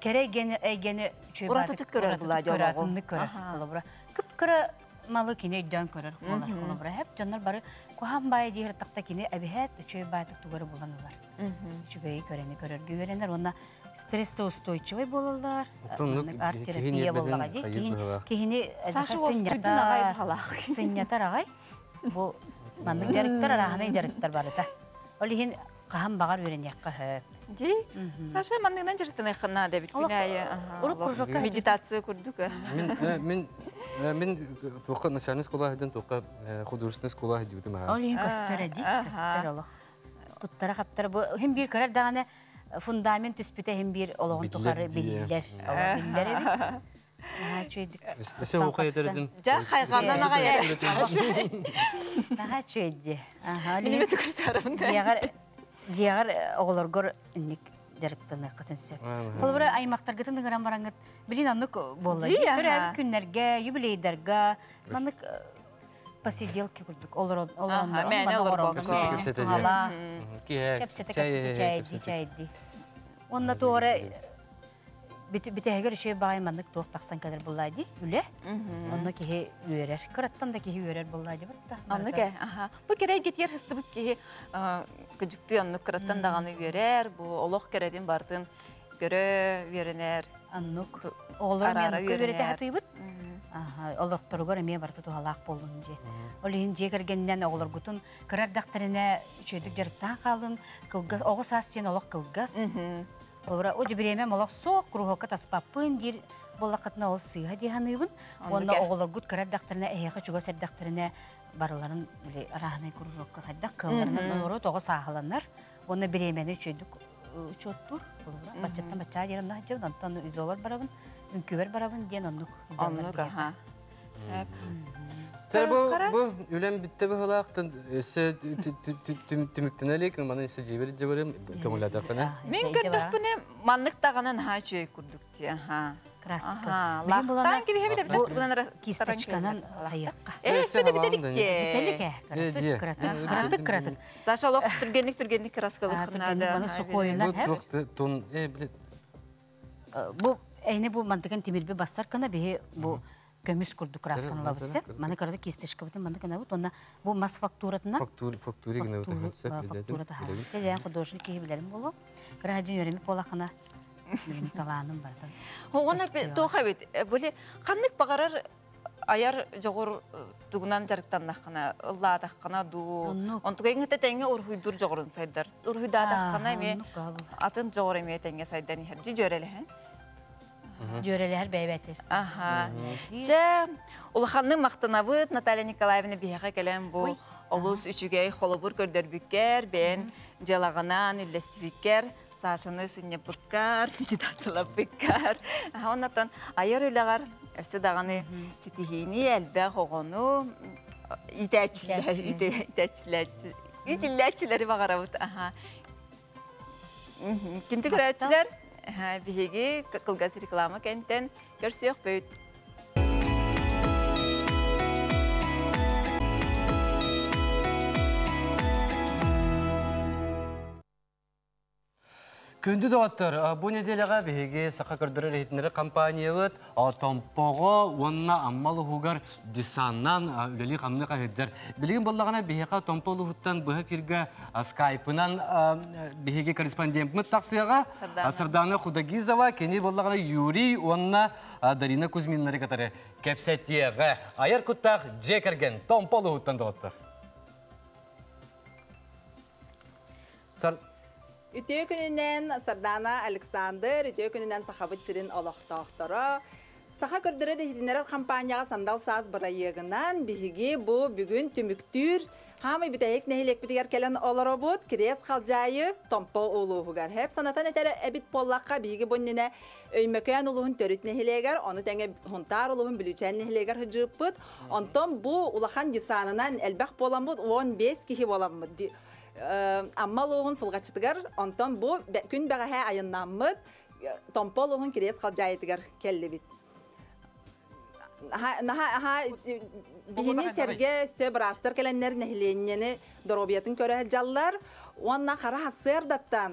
керей әйгені чөй Уратытык көрер бұлай диалогу. Уратынны көрер. Күп-күрі малы кені өйден көрер. Хәп жандар бары кухан бай дейір тақта кені әбіхәт үчөй байтық тугары боланылар. Үчөй көрені көрер гөверенер. Онна стрессі устойчывай болалар. Арт-терапия болаға дей. Кейіні сынятар ағай. Бұл манның жарықтар арағынан жарықтар барыта. Ол ехін қаған бағар өрен яққа хөп. Ди? Саша манныңнан жарықтан айқына да біт күнәйі. Медитация күрдік. Мен тоққа начальный сколаһыдан тоққа художественный сколаһы дейбітім. Ол ехін көстер әді, көстер олық. Туттара қаптары бұл. Хем бір көрер дағаны фундамент түспіте хем бір олығын тұқары білдер. Білдер әбі. Өсе оқай етердің? Жа, қайғаннан аға әрі. Наға чөйді. Менеме түкірсарымды. Диягар оғылырғыр үнік дәріктіні қытын сөп. Бұл бірі аймақтар қытын дыңыран бараңғыт. Білін анық болды. Көрәбі күнлерге, юбилейдерге, манық посиделки күрдік. Мәне олар Кәпсеті чайды. Онна тоғыры бітәгер үшей бағаймандық тоқ тақсан кәдір бұллайды, үлі. Онна кеге үйерер. Қыраттан да кеге үйерер бұллайды. Онны ке, бұл керей кетер хысты бұл кеге күджікті онны қыраттан дағаны үйерер, бұл олық кереден бардың көрі үйерінер. Аннық оғылыр мен көбереті хаты бұд. Олықтырғыр әме барды туғалақ болуын же. Ол ең же кіргеннен оғылыр құтын қырардақтарына үшөйдік жарықтан қалын, оғы сас сен олық қылғас. О жібіреме молақ соқ құруғыққа таспаппын дер болақытына ол сыйға дейханыбын. Онда оғылар ғұт қырардақтарына, әйеқі чуға сәрдақтарына барыларын арағынай құруғыққа қайдақ қыларынан оры тоғы сағыланар. Онда біремені үшөйдік үчөттір. Бачаттан бача дерімді хатжабын, онтан үзолар барабын, үнкөбер барабын ден оннық. Оннық, Bu ülem bitti bu halaqtan ise tümüktünəlik, mana ise cibir cibirim kömülə dəfənə. Мен күрдік бұны манлық дағанын жөй күрдік те. Краска. Лақтан gibi hem de bir Кисточканан аяққа. Süde bitelik de. Бітелік Кыратык, кыратык. Саша лоқ түргенlik краскалық қынады. Баны сұқойына. Bu tuqты tun, Бұл әйне бұл мантыған темелбе бастар қана бе бұл көміс күрді красканы лабысы. Маны қырады кисточка бұтын манды қана бұт. Онда бұл мас фактуратына. Фактури гіне өті. Фактурата ха. Жәден құдошын кейі білерім болу. Қырағын өремек болақына. Таланым барды. Оғына тоға бет. Бөлі қанлық бағарар аяр жоғыр дугунан жарықтандаққана, ылладаққана ду. Онтуға еңгіті тәңе ұрхүйдур жоғырын сайдар. Ұрхүйдадаққана ме атын жоғыр еме тәңе сайдан ехер. Жи жөрелі хэн? Жөрелер бәйбәтір. Жа, ұлықанның мақтанабыд Наталья Николаевна бияға кәлем бұл олыс үшігей холобур көрдербіккер, бен жалағанан үллестібіккер, Сашаны сынне бұткар, медитациялапбіккар. Оннаттан айыр үйлағар, өсі дағаны сетихини, әлбәқ оғыну, үйтілләтчілері бағарабыд. Кінті көрәтчілер? Бігеге қылғас реклама кәнттен көрсеуқ бөйт. Күнді доғаттар, бұл неделеға бігеге сақа көрдірі рейтінері компаниялыд Томпоға онына аммалы хугар десаннан үлелі қамны қағыддар. Білген болағына бігеға Томполы хуттан бұға фирге скайпынан бігеге корреспондент мұт тақсыяға Сырданы Худагизова, кені болағына Юрий, онына Дарина Кузьминнары қатары кәпсәттеға. Айар күттақ жекерген Томполы хуттан доғаттар. Ütüye gününden Sardana Alexander, ütüye gününden sahabet sirin Allah'tağıhtara. Saha gördüre de kampanyaya sandal saz barayığından bihigi bu bugün tümüktür. Hamı biteyek nehilek bitiger kelen olarobut, kires kalcayı tompo uluğugar. Hep sanatan etere ebit pollakka bihigi bonnine öymöken uluğun törüt nehileger, onu denge huntar uluğun bilüçen nehileger hıcıpıt. Ondan bu ulakan gisanından elbek bolamut 15 kişi bolamut. Amma uluğun sulgaçıtıgar, ondan bu gün beğe ayınlanmıt, tompo uluğun kires kalcayı tıgar kelli bit. Bihini serge söbrastır kelenler nehliyenyeni dorobiyatın köre jallar. Onna kara hasırdattan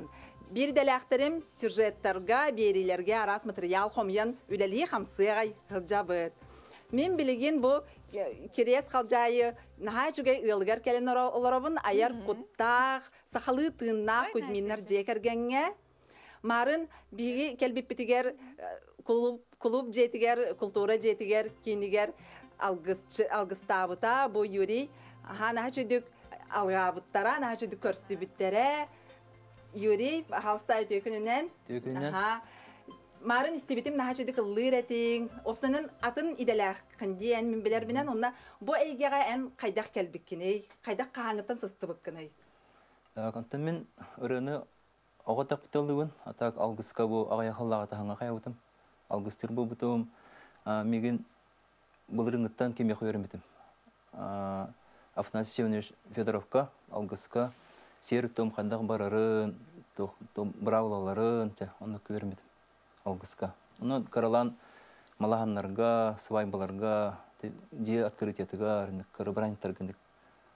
bir delekterim sürjetlerga, berilerge aras material komyan üleliği hamsıgay hıcabıt. Min biligin bu kires kalcayı naha çüge ılgar kelenler olarabın ayar kuttaq, sahalı tığınnak kuzminler jekergenge. Marın bigi kelbip bitiger kulüp jetiger, kultura jetiger, kiniger algıstabuta bu yuri. Naha çüdük algabuttara, naha çüdük körsübüttere. Yuri halsta tökününen. Marın istibitim naha çüdük lıretin. Opsanın atın idelak kandiyen min biler binen onna bu eygege en kaydak kelbikkiney, kaydak kahanıtan sıstıbıkkiney. Kantan min ırını oğa tapıtalığın atak algıska bu ağaya hallağa tahanga kayabıtım. Algıstır bu butum. Migin bulurыңыттан кеме қойырым бітім. Афанасий Семенович Федоровка, алгыска, серіктом қандақ барарын, бравлаларын, оны көрім бітім. Алгыска. Оны қаралан малаханларға, свайбаларға, де открытиятыға, қарыбранеттарғындық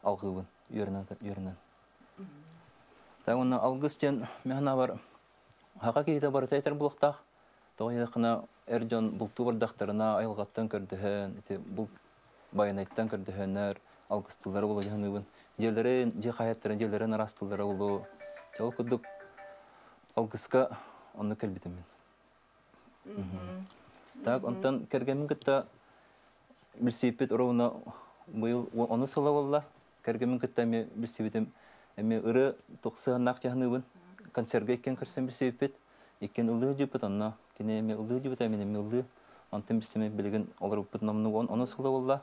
алғыбын, үйерінен. Оны алгыстен механа бар, хақа кейті бар тәйтер бұлықтақ. Тоғайда қына әржон бұлту бардақтарына айылғаттан көрдіхен, бұл байынайттан көрдіхенер, алғыстылары болу жағынығын. Желерін, же қаяттарын, желерін арастылары болу. Жол күдік алғысқа оны кәлбетім мен. Так, онтан кәргемін күтті білсейпет ұрауына бұйыл оны сұла болла. Кәргемін күтті әме білсейпетім. Әме ұры тоқсығын нақ жағынығын. Концерге екен көрсен білсейпет. Екен ұлығы жіпет онына. Кене эми ылдыы жибет эмин эми ылдуу антын бисеме билген олар бут намны оны сылда болла.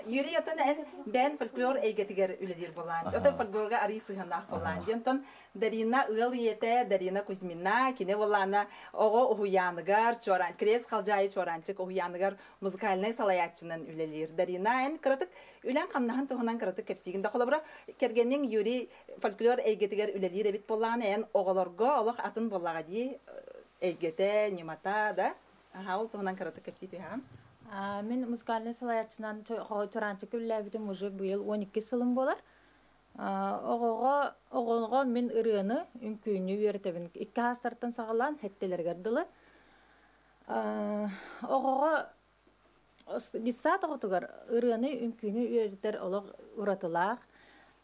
Юрий ятан эн бен фольклор эйгетигер үледир болан. Ата фольклорга ари сыгынак болан. Янтан дарина ыл ете, дарина Кузьмина, кине болана ого уяныгар чоран, крес калжай чоранчык уяныгар музыкальный салаятчынын үлелир. Дарина эн кратык үлен камнахан тогунан кратык кепсигинде колобра кергеннин Юрий фольклор эйгетигер үледир бит болан эн оголорго олох атын боллага ди эйгете немата да. Ол тогунан кратык кепситеген. Мен музыкальный салаятчынан чоранчык үлләбидем уже быйыл 12 сылым болар. Оғолға мен ырыны үнкүйіні үйертебін. 2 хастарттан сағалан хеттелер гардылы. Оғоға диссат оғытығар ырыны үнкүйіні үйертер олық ұратылақ.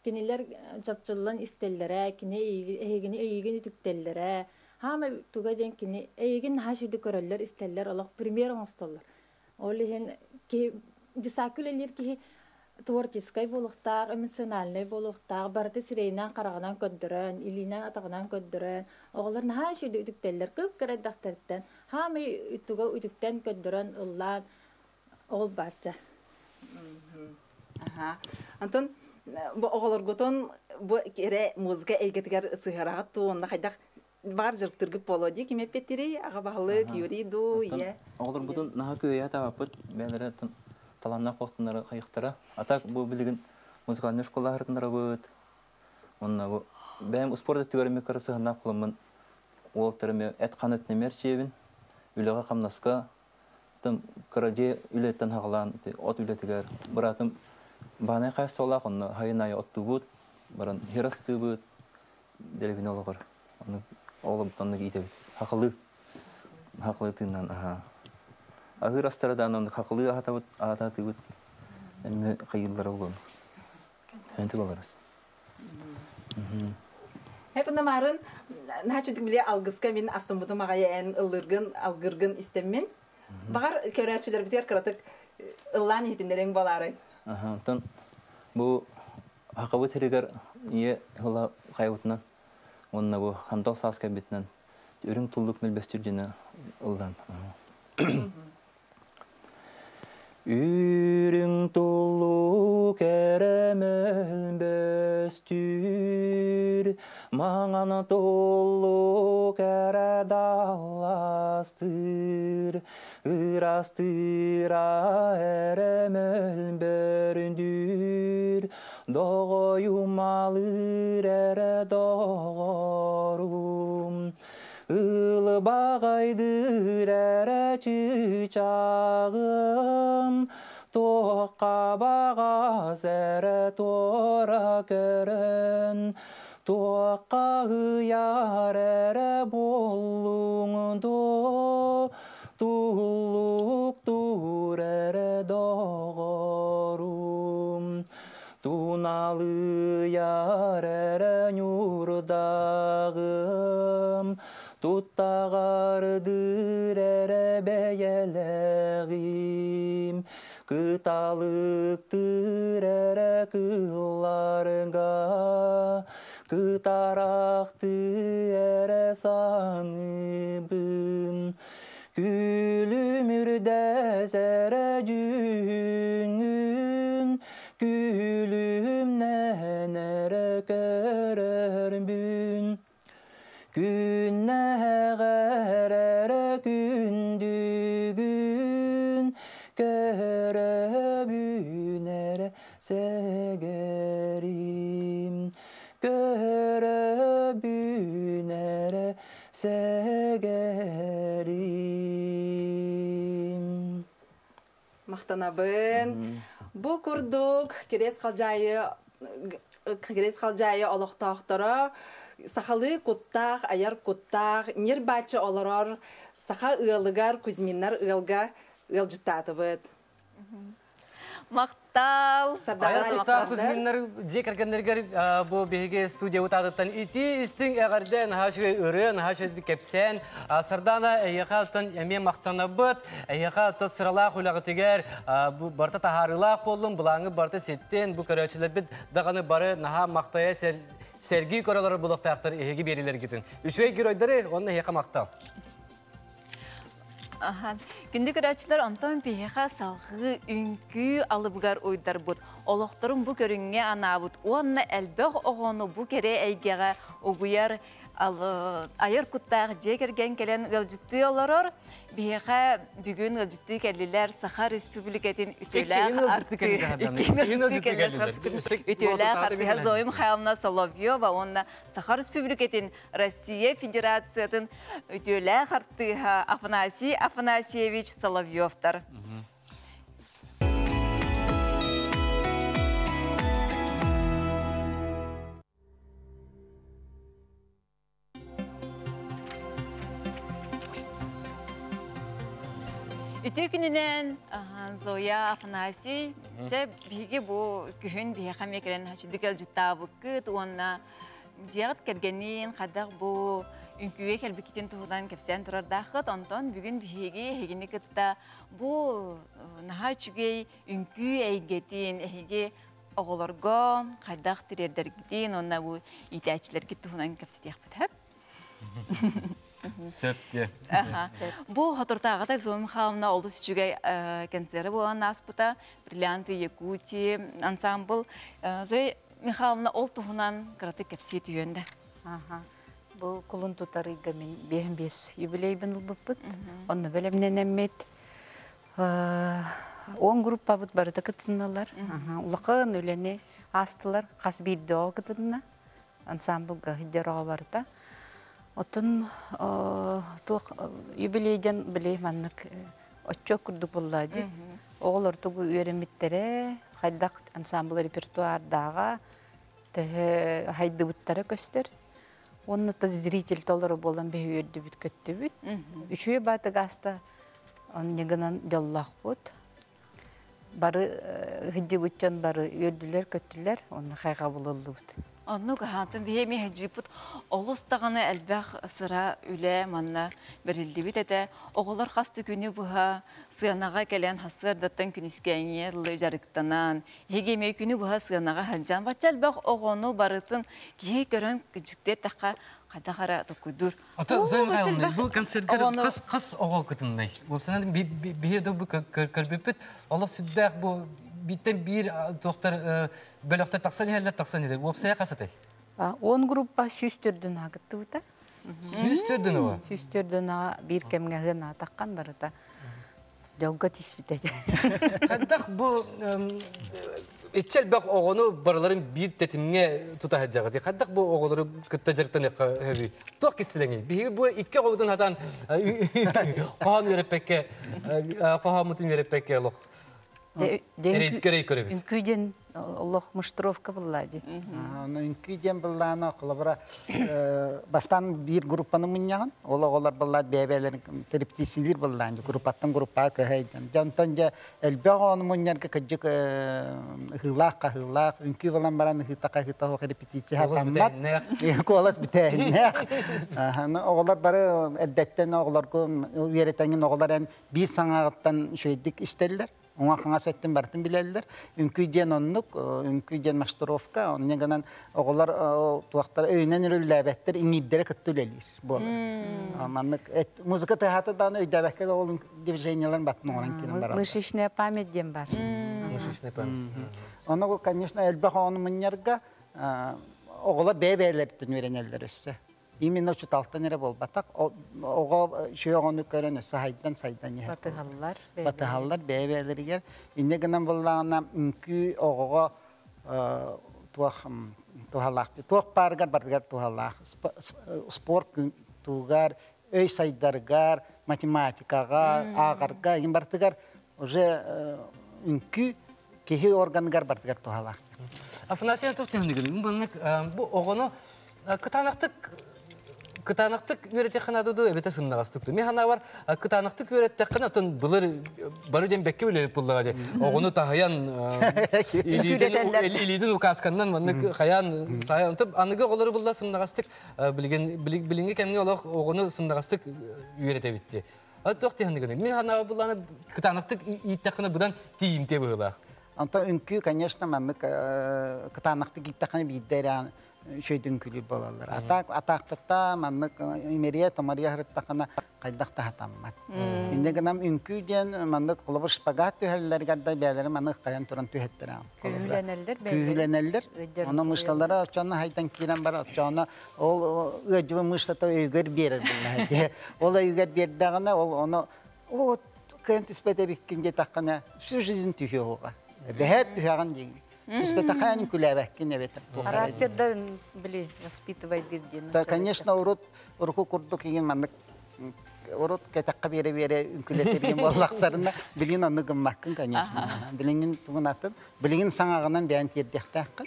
Кенелер жапчылын истеллері, кене өйігіні түктеллері. Хамы туға ден кене өйігін хашуды көрілер, истеллер олық пример оңысталыр. Олихин ки дисакүлелер ки творческий болуқтақ, эмоциональный болуқтақ, барты сирейнан қарағынан көндірін, илинан атағынан көндірін, оғылар наға шүйді үдіктелер көп кәрәддақтарыттан, хамы үттігі үдіктен көндірін, ұллан, оғыл барча. Антон, bu oğullar gotun bu kere muzika eygetiger sığırağı tuğunna qaydak бар жыртыргып болоди киме петири ага баһлык юриду ие Олар будун наха көйя табапыт бәләре таланна кохтуннары кайыктара атак бу билген музыкальный школаларында бут онна бу бәм спорт түгәрме карасыгына кылымын ол терме эт канат немерчебин үлеге камнаска тым караде үлеттен хагалан от үлетигер буратым баны кайсола конна хайнай оттубут баран херастыбут деревин олгор аны Oğlum tanıdık iyi tabii. Haklı tığından. Ahır astaradan onu haklı ahata tığıt. Yani kayıllar olgun. Henti olarız. Hep onların naçıdık bile algıska min astımbutu mağaya en algırgın istemin. Bağır köreçiler biter kıratık ıllan hitinlerin baları. Tan bu hakabı terigar iyi hıla kaybıtından. Onunla bu handal saska bitnen ürün tulluk melbestürcüne ıldan. Үрің толу кәрәміл бөстүр, маңаны толу кәрәдаластыр, ырастыра әрәміл бөріндүр, доғойумалыр әрә доғорум. Ылы бағайдыр әрә чычағым, тоққа бағаз әрә тора көрін, тоққа ұяр әрә болуңдо, тұллық тұр әрә доғорум. Туналы яр әрә нүрдағым, туттағардыр әрә бәйәләғим, кыталықтыр әрә кылларыңға, кытарақты әрә саныбын, күлімірдәс әрә жүңін, күлімнән әрә көрірбін, күннәғәр әрә күндігін, көрібін әрә сәгәрім, көрібін әрә сәгәрім. Мақтанабын. Бұ күрдік керес қалжайы олықтақтыра, сақалы құттақ, аяр құттақ, нер бачы оларар, сақа ұялығар, күзминнар ұялға ұялжыттаты бұд. Мақтал. Аяттар күзминнер жекергендергер бу беге студия утадыттан ити истин эгерден хашы өрен хашы кепсен сардана яхалтан эме мактанабыт яхалта сыралак улагытыгер бу барта тахарылак болдум булаңы барта сеттен бу көрөчүлөр бит даганы бары наха мактая серги көрөлөр булактактар эги берилер гитин үчөй геройдары онна яка мактал. Күнді көрәтшілер онтан бейеға салғы үнкі алыбығар ойдар бұд. Олықтырын бұ көрінге ана бұд. Онна әлбәқ оғыны бұ кере әйгеға оғыяр айыр құттақ жекерген келен ғылжытты оларыр. Бейеға бүгін ғылжытты кәлілер Саха Республикатын үтөләқ артығар Зойым Хайлна Соловьева, онна Саха Республикатын Россия Федерациятын үтөләқ артыға Афанасий Афанасьевич Соловьевтар. Үтө күнінен Зоя Афанасий биге бу күн бияқам екелен хачыдыкал жыттабы күт, онна жиғыт кергенін қадақ бу үнкүйе келбекетін тұғыдан кепсен тұрардақыт, онтон бүгін биге хегені күтті бу наға чүгей үнкүй әйгетін әйге оғыларға қадақ тірердер кетен, онна бу итәчілер кетті тұғыдан кепсетек бітіп. Сөпте. Бу хатыртағыда Зойым Хайлна олды сүчуге концерті болған аспыта, Бриллианты, Якутия, ансамбл. Зой Михайловна ол тұғынан қыраты кәпсет үйенді. Бұл құлын тұтарыға мен 5 юбилей бін ұлбыппыт. Оны бөлімнен әммет. 10 группа бұд барыда кытынналар. Улақын өлені астылар, қас бейді оғы кытынна. Ансамблға хидер оғы барыда. Отын юбилейден білей маннық отчок күрдік болады. Оғылар тұғы үйереметтері, қайдақ ансамбл репертуардағы хайды бұттары көстер. Оны да зритель толары болан бей үйерді бүт көтті бүт. Үшуе баты ғаста негінен жоллақ бұд. Бары хидді бұтчан бары үйерділер көттілер, оны қайға бұлылды бұд. Onu qahantın bihemi həcibut olustağını əlbəq sıra ülə manna berildi bit edə. Oğullar xastı günü buha sığanağa gələn hasır dattan küniskəniyə jarıqtanan. Hegeme günü buha sığanağa həccan. Baç əlbəq oğunu barıtın ki görən gıcıqdep taqa Хадахара токуйдур. Ата займгайлны бу концерттер кас ого кытыннай. Бу санан бирде бу көрбөпөт. Алла сүддәк бу биттен бир доктор бөлөктөр таксан эле бу сая касатай. 10 группа сүстөрдүн агытты ута. Сүстөрдүн ова. Сүстөрдүн бир кемге гына таккан барыта. Жолго тиспите. Кандак бу Ичел бак огону барларын бир тетимге тута хаджагы. Кандак бу оголору кытта жертен хэви. Ток кистелеңи. Би бу икки голдун атан каан верепекке каамутун верепекке лок. Үnküden Allah müşterovka bulladı. Үnküden bullana kolabora bastan bir gruppanın münyan. Olar bulladı bebelerin terapistler bullandı. Grupattan gruppa köheyden. Jantonca elbağın münyan ki kıcık hılak. Ünkü bulan baran hıtaka o terapistisi hatammat. Kolas biteyne. Olar bara eddetten olar ko üyeretenin oların bir sanattan şeydik isterler. Ona kangas ettim bartın bilerler. Ünküden onluk, ünküden masterovka, onun ganan oğullar tuaktar öynen ürüllebetler, iniddere kıttülelir. Amanlık müzika teatrdan öydebekler oğlun divizyenyaların batın oğlan kirin beraber. Mышечная память дем бар. Мышечная память. Onu, конечно, elbette onun münyerga oğullar bebeylerden öğrenirler üstü. İminle şu talta nere bol batak, o şey onu görünür, saydan yer. Batıhallar, beybeleri yer. İnne gınan bollağına ünkü oğuğa tuhallaktı. Tuğ pargar, bargar tuhallak. Spor tuğar, öy saydargar, matematikagar, ağargar, in bartıgar, oje ünkü kehi organgar bartıgar tuhallak. Afnasiyan tohtiyonu gülüm. Bu oğunu Kıtanaktık ürettik kanadı evet sınırlastık. Mehana var kıtanaktık ürettik kanatın bulur barıden bekke bile pulladı. Onu tahayan ilidin ukaskandan manık kayan sayan tıp anıgı oları bulla sınırlastık. Bilingi kendi olarak onu sınırlastık üretebitti. Tohtiyonu gülüm. Mehana bullanı kıtanaktık ittakını budan tiyimte böyle. Anta ünkü конечно manık kıtanaktık ittakını bidderan şeyden külü bolalar. Atakta manlık imeriye tamariye hırttakana kaydak tahatammat. İnne ganam ünküden manlık kolabır spagat tüheller gadda beyleri manlık kayan turan tühettiram. Kühüleneller. Ona müştalara açana haydan kiran bara açana o öcüve müştata öger verir bunlar. Ola öger verdiğine onu o kayan tüspete bikkince takkana şu жизнь tühü hoğa. Behet tühüğün değil. Испытание кулябахкин evet. Характерден били воспитывать дедин. Да, конечно, урку курдук кийин маннык урут кетакка бере үnkületерген боллактарына билин аны гыммаккын, конечно. Билин тугунатын, билин саңагынан бәян тердектаккын.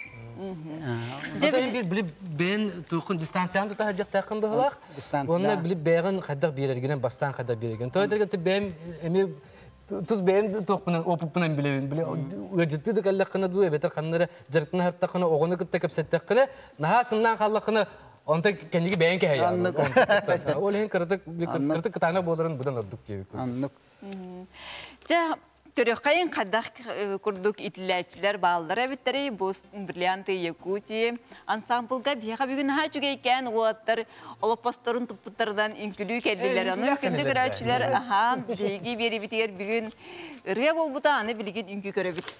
Ben tuğun distansiyan tuta hacaktakın bıhılak. Onunla bilip beğen kadar birerginen, bastan kadar birerginen. Toydergen benim Tuz benim topunan opupunan bile ciddi de kallakına duya beter kanlara jartına hartakına oğunu kıttakıp settakına nahasından kallakına onta kendiki beğen ki hayal. Olen kırtık kıtana boğların budan olduk gibi. Anlık. Körüqayın qaddaq kurduk itilləçilər bağlılara bitləri bu Brillianti Yakutiya ansamblga biyaqa bugün ha çügeyken oğatlar olapastorun tıpıtlardan inkülü kellilər. Onun kündü görəçilər aha bilgi beri bitiyer bugün rıya bol buta anı bilgin inkü körə bit.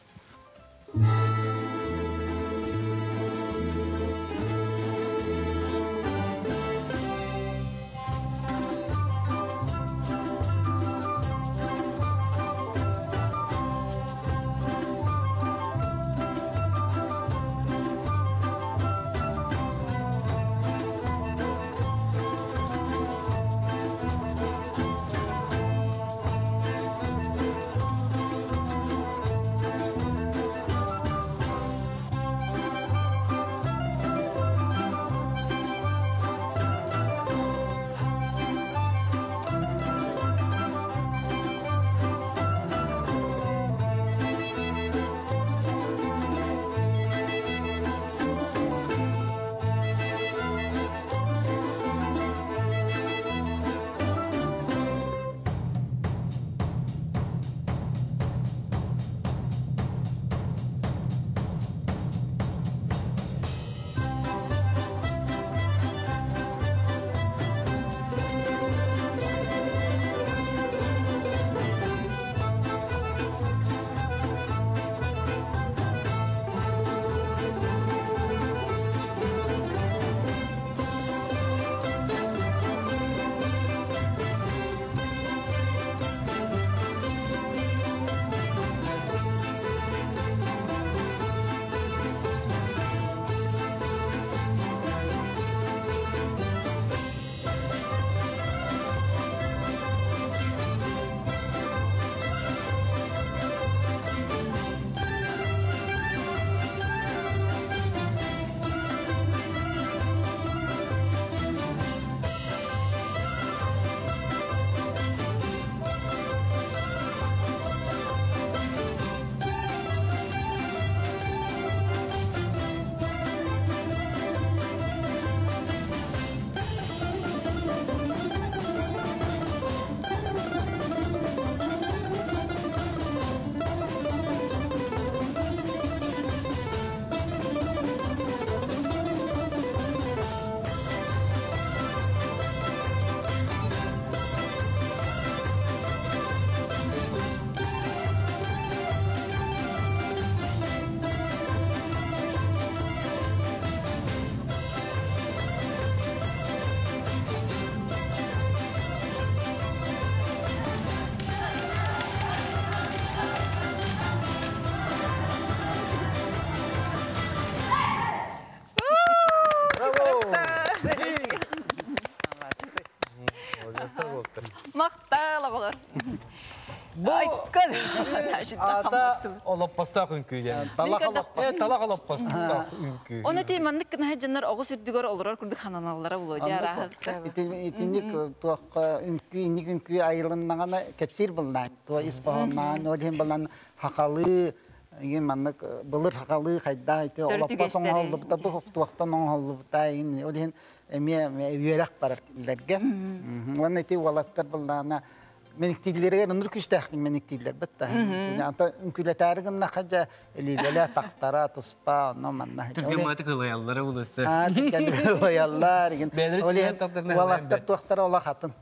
ата олоппаста күнкүйден. Талақ олоппаста күнкүй. Оны тейманнык кына жаннар оғыз үрдігер олырар күрдік хананалара болуды. Итинник туаққа үнкүй айылыннағана кепсир болнан. Туа испағынан, олен болнан хақалы, еген маннык былыр хақалы қайда айты олаппас оңғалды бұта, бұл туақтан оңғалды бұта, олен үйерек барар кілерге. Оны айты олаттар болнана Меніктейлерге нұр күштәқтің меніктейлер бітті. Үнкілетәрігін нақаja елелі тақтара, тұспа, оны манна. Түрген маты қылаялары болысы. Түрген қылаялар. Олаттар туақтара ола қатын.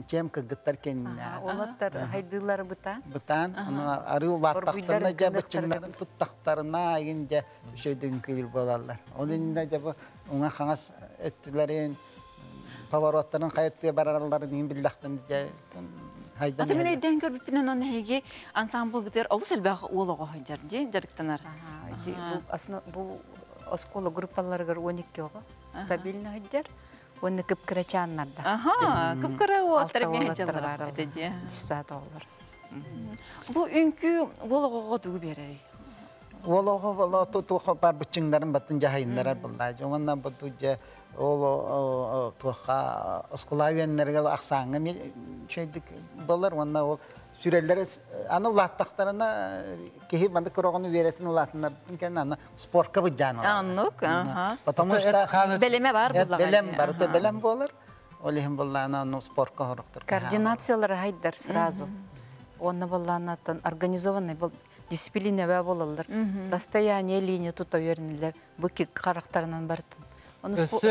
Кем кігіттар кеніне. Олаттар хайдылары бұта? Бұтан. Ару баттақтарына жа бұтчыңларын тұттақтарына еген жа шөйді үнкілер болалар. Оның жа бұл оңа қаңас өттілерін павароттарын қайыттыға барарларын ең білдақтын жа Ата мен әйден көрбіппінен оны әйге ансамбл гітер олы сәлбәғі олығы ғайдар де жарықтанар. Бұл оскола группаларығыр 12 оғы стабильны ғайдар. Оны күп кірі чаннарда. Күп кірі оғаттар мен ғайдар. Дисат оғылар. Бұл үнкі олығыға дүгі берер. Олығы тұқы бар бүтчіңдерін бәттін жағайынларар бұлдай. Оңынан бұтты жа ол тұқы ұсқылавиянларға ақсаңы шөйдік болар. Онына ол сүрелері, аны ұлаттақтарына кейі банды көріғыны веретін ұлатынлардың кәні аны спортқа бұджан олар. Анық. Белеме бар бұлға. Белем бар, белем болар. Олығын бұлланы аны спортқа ғырықтыр. Координациялары хайдар сразу. Оны бұлланы организованный бұл дисциплина бә болалар. Расстояние линия тута вернелер. Бұл кек қарақтарынан бартын. Өсі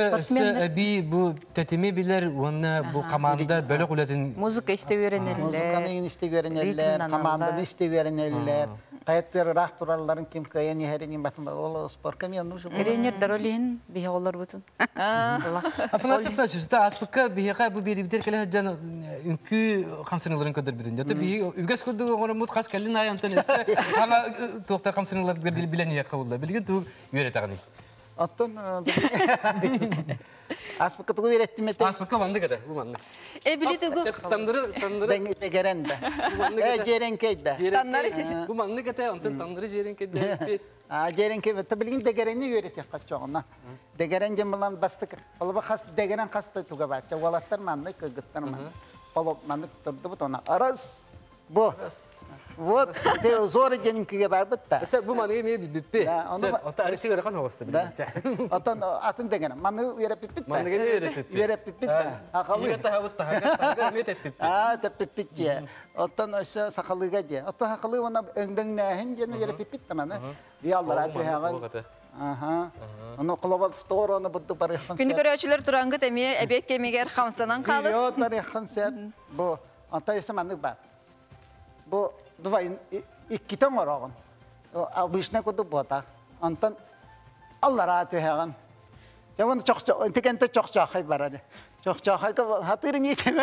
әбі бұл тәтеме білер, оны бұл команда бөлік үлетін... Музыка істе веренелер. Музыканы істе веренелер, команданы істе веренелер. Қайттыр рақ тураларын кем кайын ехеренен батын ол спортқа мен ұшы бұл. Тренердар олейін бейе олар бұтын. Афанасовна, жүзді аспыққа бейеға бұл беребдер кәлі әдден үнкі қамсыныларын көдір бітін. Жоты бейе үгіз көдігі оңыры мұт қас кәлін айантын өсі аңа тоқтар қамсыныларды білен еққа болды. Білген тұғы үйерет ағыны. Оттон аспыққа тұғы үйреттім еті. Аспыққа банды кәді, бұл банды. Біледі ғып. Тандыры. Дегерен бә. Жеренкейді. Тандары шеші. Бұл банды кәді, онтын тандыры жеренкейді. Жеренкей бәтті білген дегеренні үйретек қачоғына. Дегерен жем бұлан бастық. Олыба дегерен қасты тұға бәтчі. Олаттар манды, көгіттар манды. Олып манды тұрды бұт она. Арас. Бұл. Вот, ты зор день күйе бар бітті. Бұл маңығы мені біппе. Ота әрекші көріқан оғысты. Атын дегені. Маңығы үйереп біппітті. Маңығы үйереп біппітті. Үйереп біппітті. Ақалы. Үйетті хабытты. Хағыр мет әппіпті. Тәппіппітті. Оттан өсі сақалыға де. Оттан ақалы оны өңдің нәхін дені үйереп біппітті маны. Диялар әті хағын. Оны құлабал стор оны бұдды бар еқін сәп. Күні көрәчілер тұраңғы тәме әбет кемегер қамсанан қалып. Үйет бар еқін сәп. Бұл, онта есі маңдық бар. Бұл, Дубай иккитен орағын. Обычно көді бота. Антон аллара атыхаған. Жауын текенті чоқ-чоқай барады. Чоқ-чоқай хатырын етім.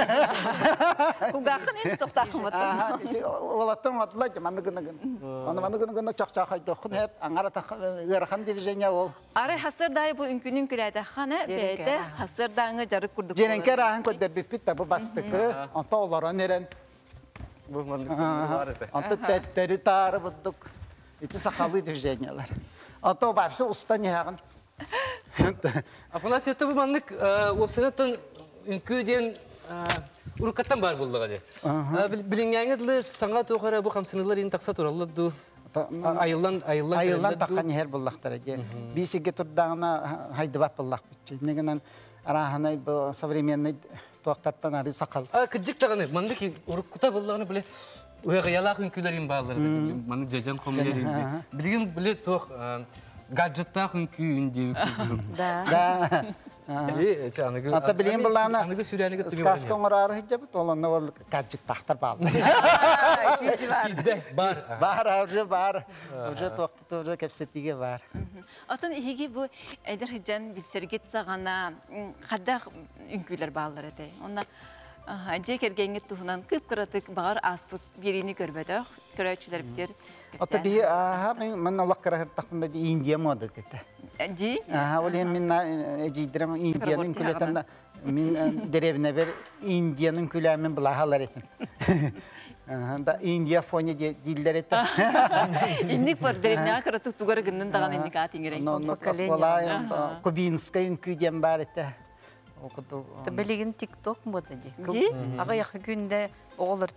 Құлдақын енді тоқтақын бұттым. Олаттың атылай жаманды күнігін. Оны манды күнігін чоқ-чоқай тоқын хеп. Аңара ғырхан дивизения ол. Ары хасырдай бұл үнкінің күләді қаны бәйті хасырдаңы жарық күрдік. Жеренке рағын көдер біппітті бұл бастықы. Онта оларан ерен. Антон тәттері тары бұддық. Эти сақалы движениялар. Ото баршы ұста неғын. Афанасия, бұл маңдық опсанаттан үнкүйден ұрыққаттан бар болдыға де. Білінгәңгідлі саңға тоқара бұл қамсынылар ең тақса тұралыды. Айылдан таққан ехер болдақтар әде. Бейсеге тұрдағына хайды бап болдақ бітші. Негінен араханай бұл современный тоқтаттан ары сақал. Кіджік тағаны, маңды ки ұрыққыта болдағаны біле өйға ялақ үнкілерін бағылары. Маңды жайжан қомылерін. Білген біле тоқ гаджеттақ үнкі үнде үкі. Да. Ата білген бұланы сказка ұңырары жабыт, оланы ол гаджет тақтар бағылы. Бар. Бар, уже бар. Уже тоқтыты, уже кәпсеттіге бар. Атын еге бұл әйдір жан білсергет сағана қадақ үнкілер бағылар әдей. Онна әже кергенге тұғынан күп қыратық бағар аспыт берені көрбеді. Көрәтшілер бітер. Ата бі, мен олақ қарағыр тақында Индия моды деді. Ди? Олен мен әжейдірім Индияның күлетінде мен деревіне бер Индияның күләмен бұлағалар етім. Да Индия фоне диллер это. Инник бар древняя карату тугар гыннын даган инник атиңерен. Но поколение кубинская инкюдем бар это. Білеген тик-ток мода де. Аға яқы күнде оғылар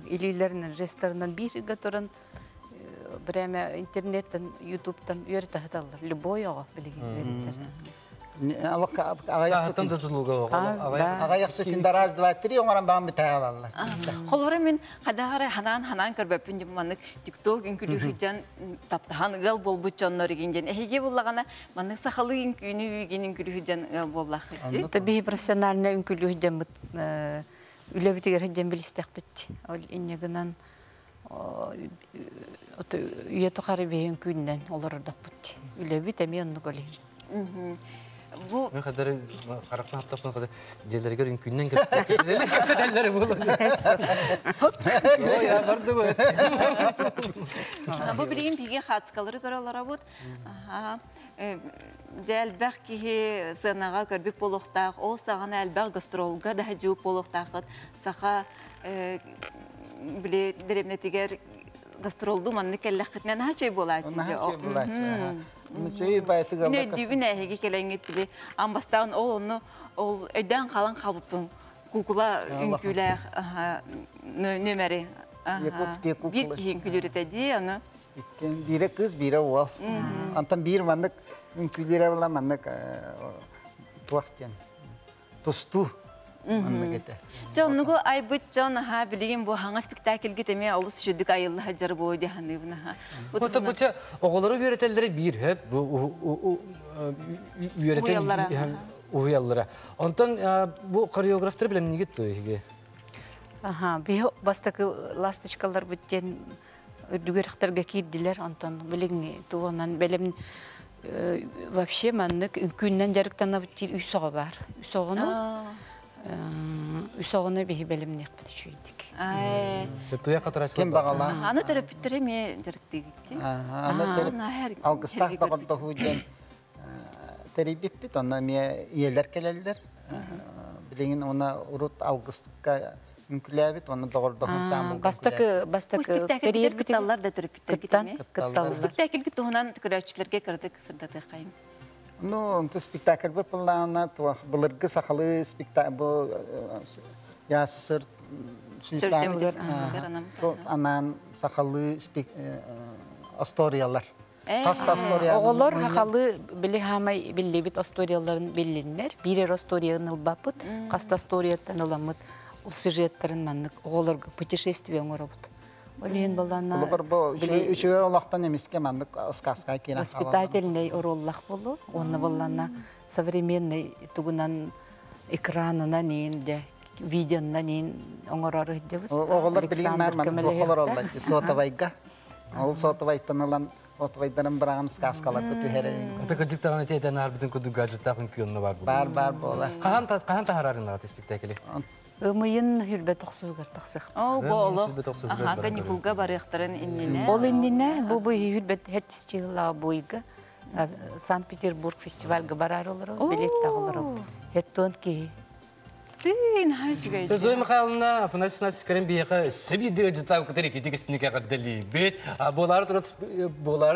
илилерінен, жестерінен бірге тұрын біреме интернеттен, ютубтан үйерді аталар. Любой оға білеген үйерді. Сағаттан да тұтылуға оға. Ағаяқ сөкінде раз, два, три, оңаран бағын бітай алалар. Қолғыры мен қадағары ханан көрбәппін деп манық тик-ток үнкілі хүджан таптаған ғал бол бұтчанлар егенден. Әйге болағана манық сақалы үнкүйіні үйген үнкілі хүджан болақ. Табиғи профессиональна үнкілі хүджан бұт үләбітігер хүджан білістек бітті. Ол иннегінен үйе тұқары бей үнкүйінден олар ордақ бітті. Үләбіт әме онны көлейін. Мен қадары қарақпан аптапын қадары жерлергер үнкүйінен көпседелері болады. Оя, барды бұд. Бұл білген пеге қатысқалары көралара бұд. Әлбәқ кейі сығынаға көрбек болуқтақ, ол сағаны әлбәқ гастролға да жуып болуқтақыд. Сақа біле дәремнетігер гастролды манны кәлләқітмен хачай болады. Не дүйбін әйге келеңет біле. Амбастағын ол өйден қалан қалыппын. Кукула үнкілер нөмәрі. Bir kişinin külürütedi onu. Biri kız, biri oğul. Antan bir manlık külüre olan manlık tuğasten. Tostu manlık ete. Can nugu ay bu can ha bileyim bu hangi spektakl gitmeye alış şudduk ayıllı hacer bu diye hani buna ha. Bu tabi oğulları öğretenleri bir hep bu öğreten uyarlara. Ondan bu koreografları bile ne gitti? Aha, bir bastaki lastışkalar bitten dügeriklerge kirdiler ondan bilin tuğanan benim вообще manlık günden jarıktan bitti üsağı var. Üsağını bir belim ne yaptı şuydik. Septuya kataraçlar. Kim bağala? Ana terapitleri mi jarıktı gitti? Ana terapit. Algıstak bağırda hujan terapit bit ona mi yerler kelediler. Bilin ona urut algıstka mümkünlebit onu doğrudan samul. Bastaki periyer kıtallar da terapitler gitti mi? Kıtallar. Spektakl gitti onan küraççılarga kırdık sırda da kayın. No, untuk spektakl berpelana tuah belerge sakali spektakl bu yasır susah anan sakali astoriyalar. Oğullar hakalı bile hamay belli bit astoriyaların bellinler. Bir astoriyanın albapıt, kast astoriyattan alamıt, ulsujetlerin manlık oğullar putешествие оңорабыт. Олен балана. Üçüge Allah'tan emiske manlık сказка кирен. Воспитательный роллах болу. Оны балана современный тугунан экранына нейинде, видеона нейин оңорары деп. Оğullar bilin manlık oğullar oldu. Sotavayga. Ол Sotavay'tan olan Sotavay'dan bırakın сказкалар kötühereyin. Ata kıcıktan öteden harbiden kudu gadgettakın kuyonuna var bu. Bar bola. Kahan tahararın ağatı spektakli? Ömüyün hürbet oxsuğur taxsıq. O bolu. Aha, kanikulga barıqtırın innine. Ol innine bu hürbet hettisçiğla boyga. Sankt-Peterburg festivalga barar olur. Bilet dağılır. Hetton ki. Тын хажгай. Зоя Михайловна, фанас керем бияка себиде жата кутери китигесине каддали бет. Болар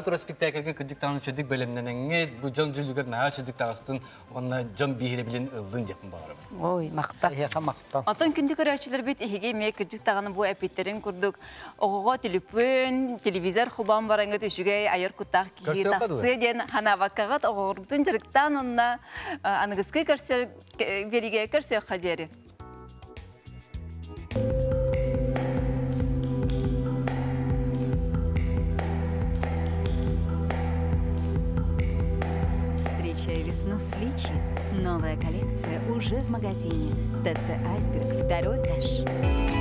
тура спектакльге кыдыктан чөдүк бөлөмнөн бу жон жүлүгөр на чөдүк тагыстын онна жон бихире билен ылдын деп бар. Ой, мактал. Мактал. Атын күндү көрөчүлөр бит эге ме кыдык таганы бу эпиттерин курдук. Ого телефон, телевизор хубан бараңга төшүгө аяр куттак кири таксы ден ханаваккагат огордун жырыктан онна аныгыскы көрсө бериге көрсө хадери. Встречая весну с Личи. Новая коллекция уже в магазине. ТЦ «Айсберг», второй этаж.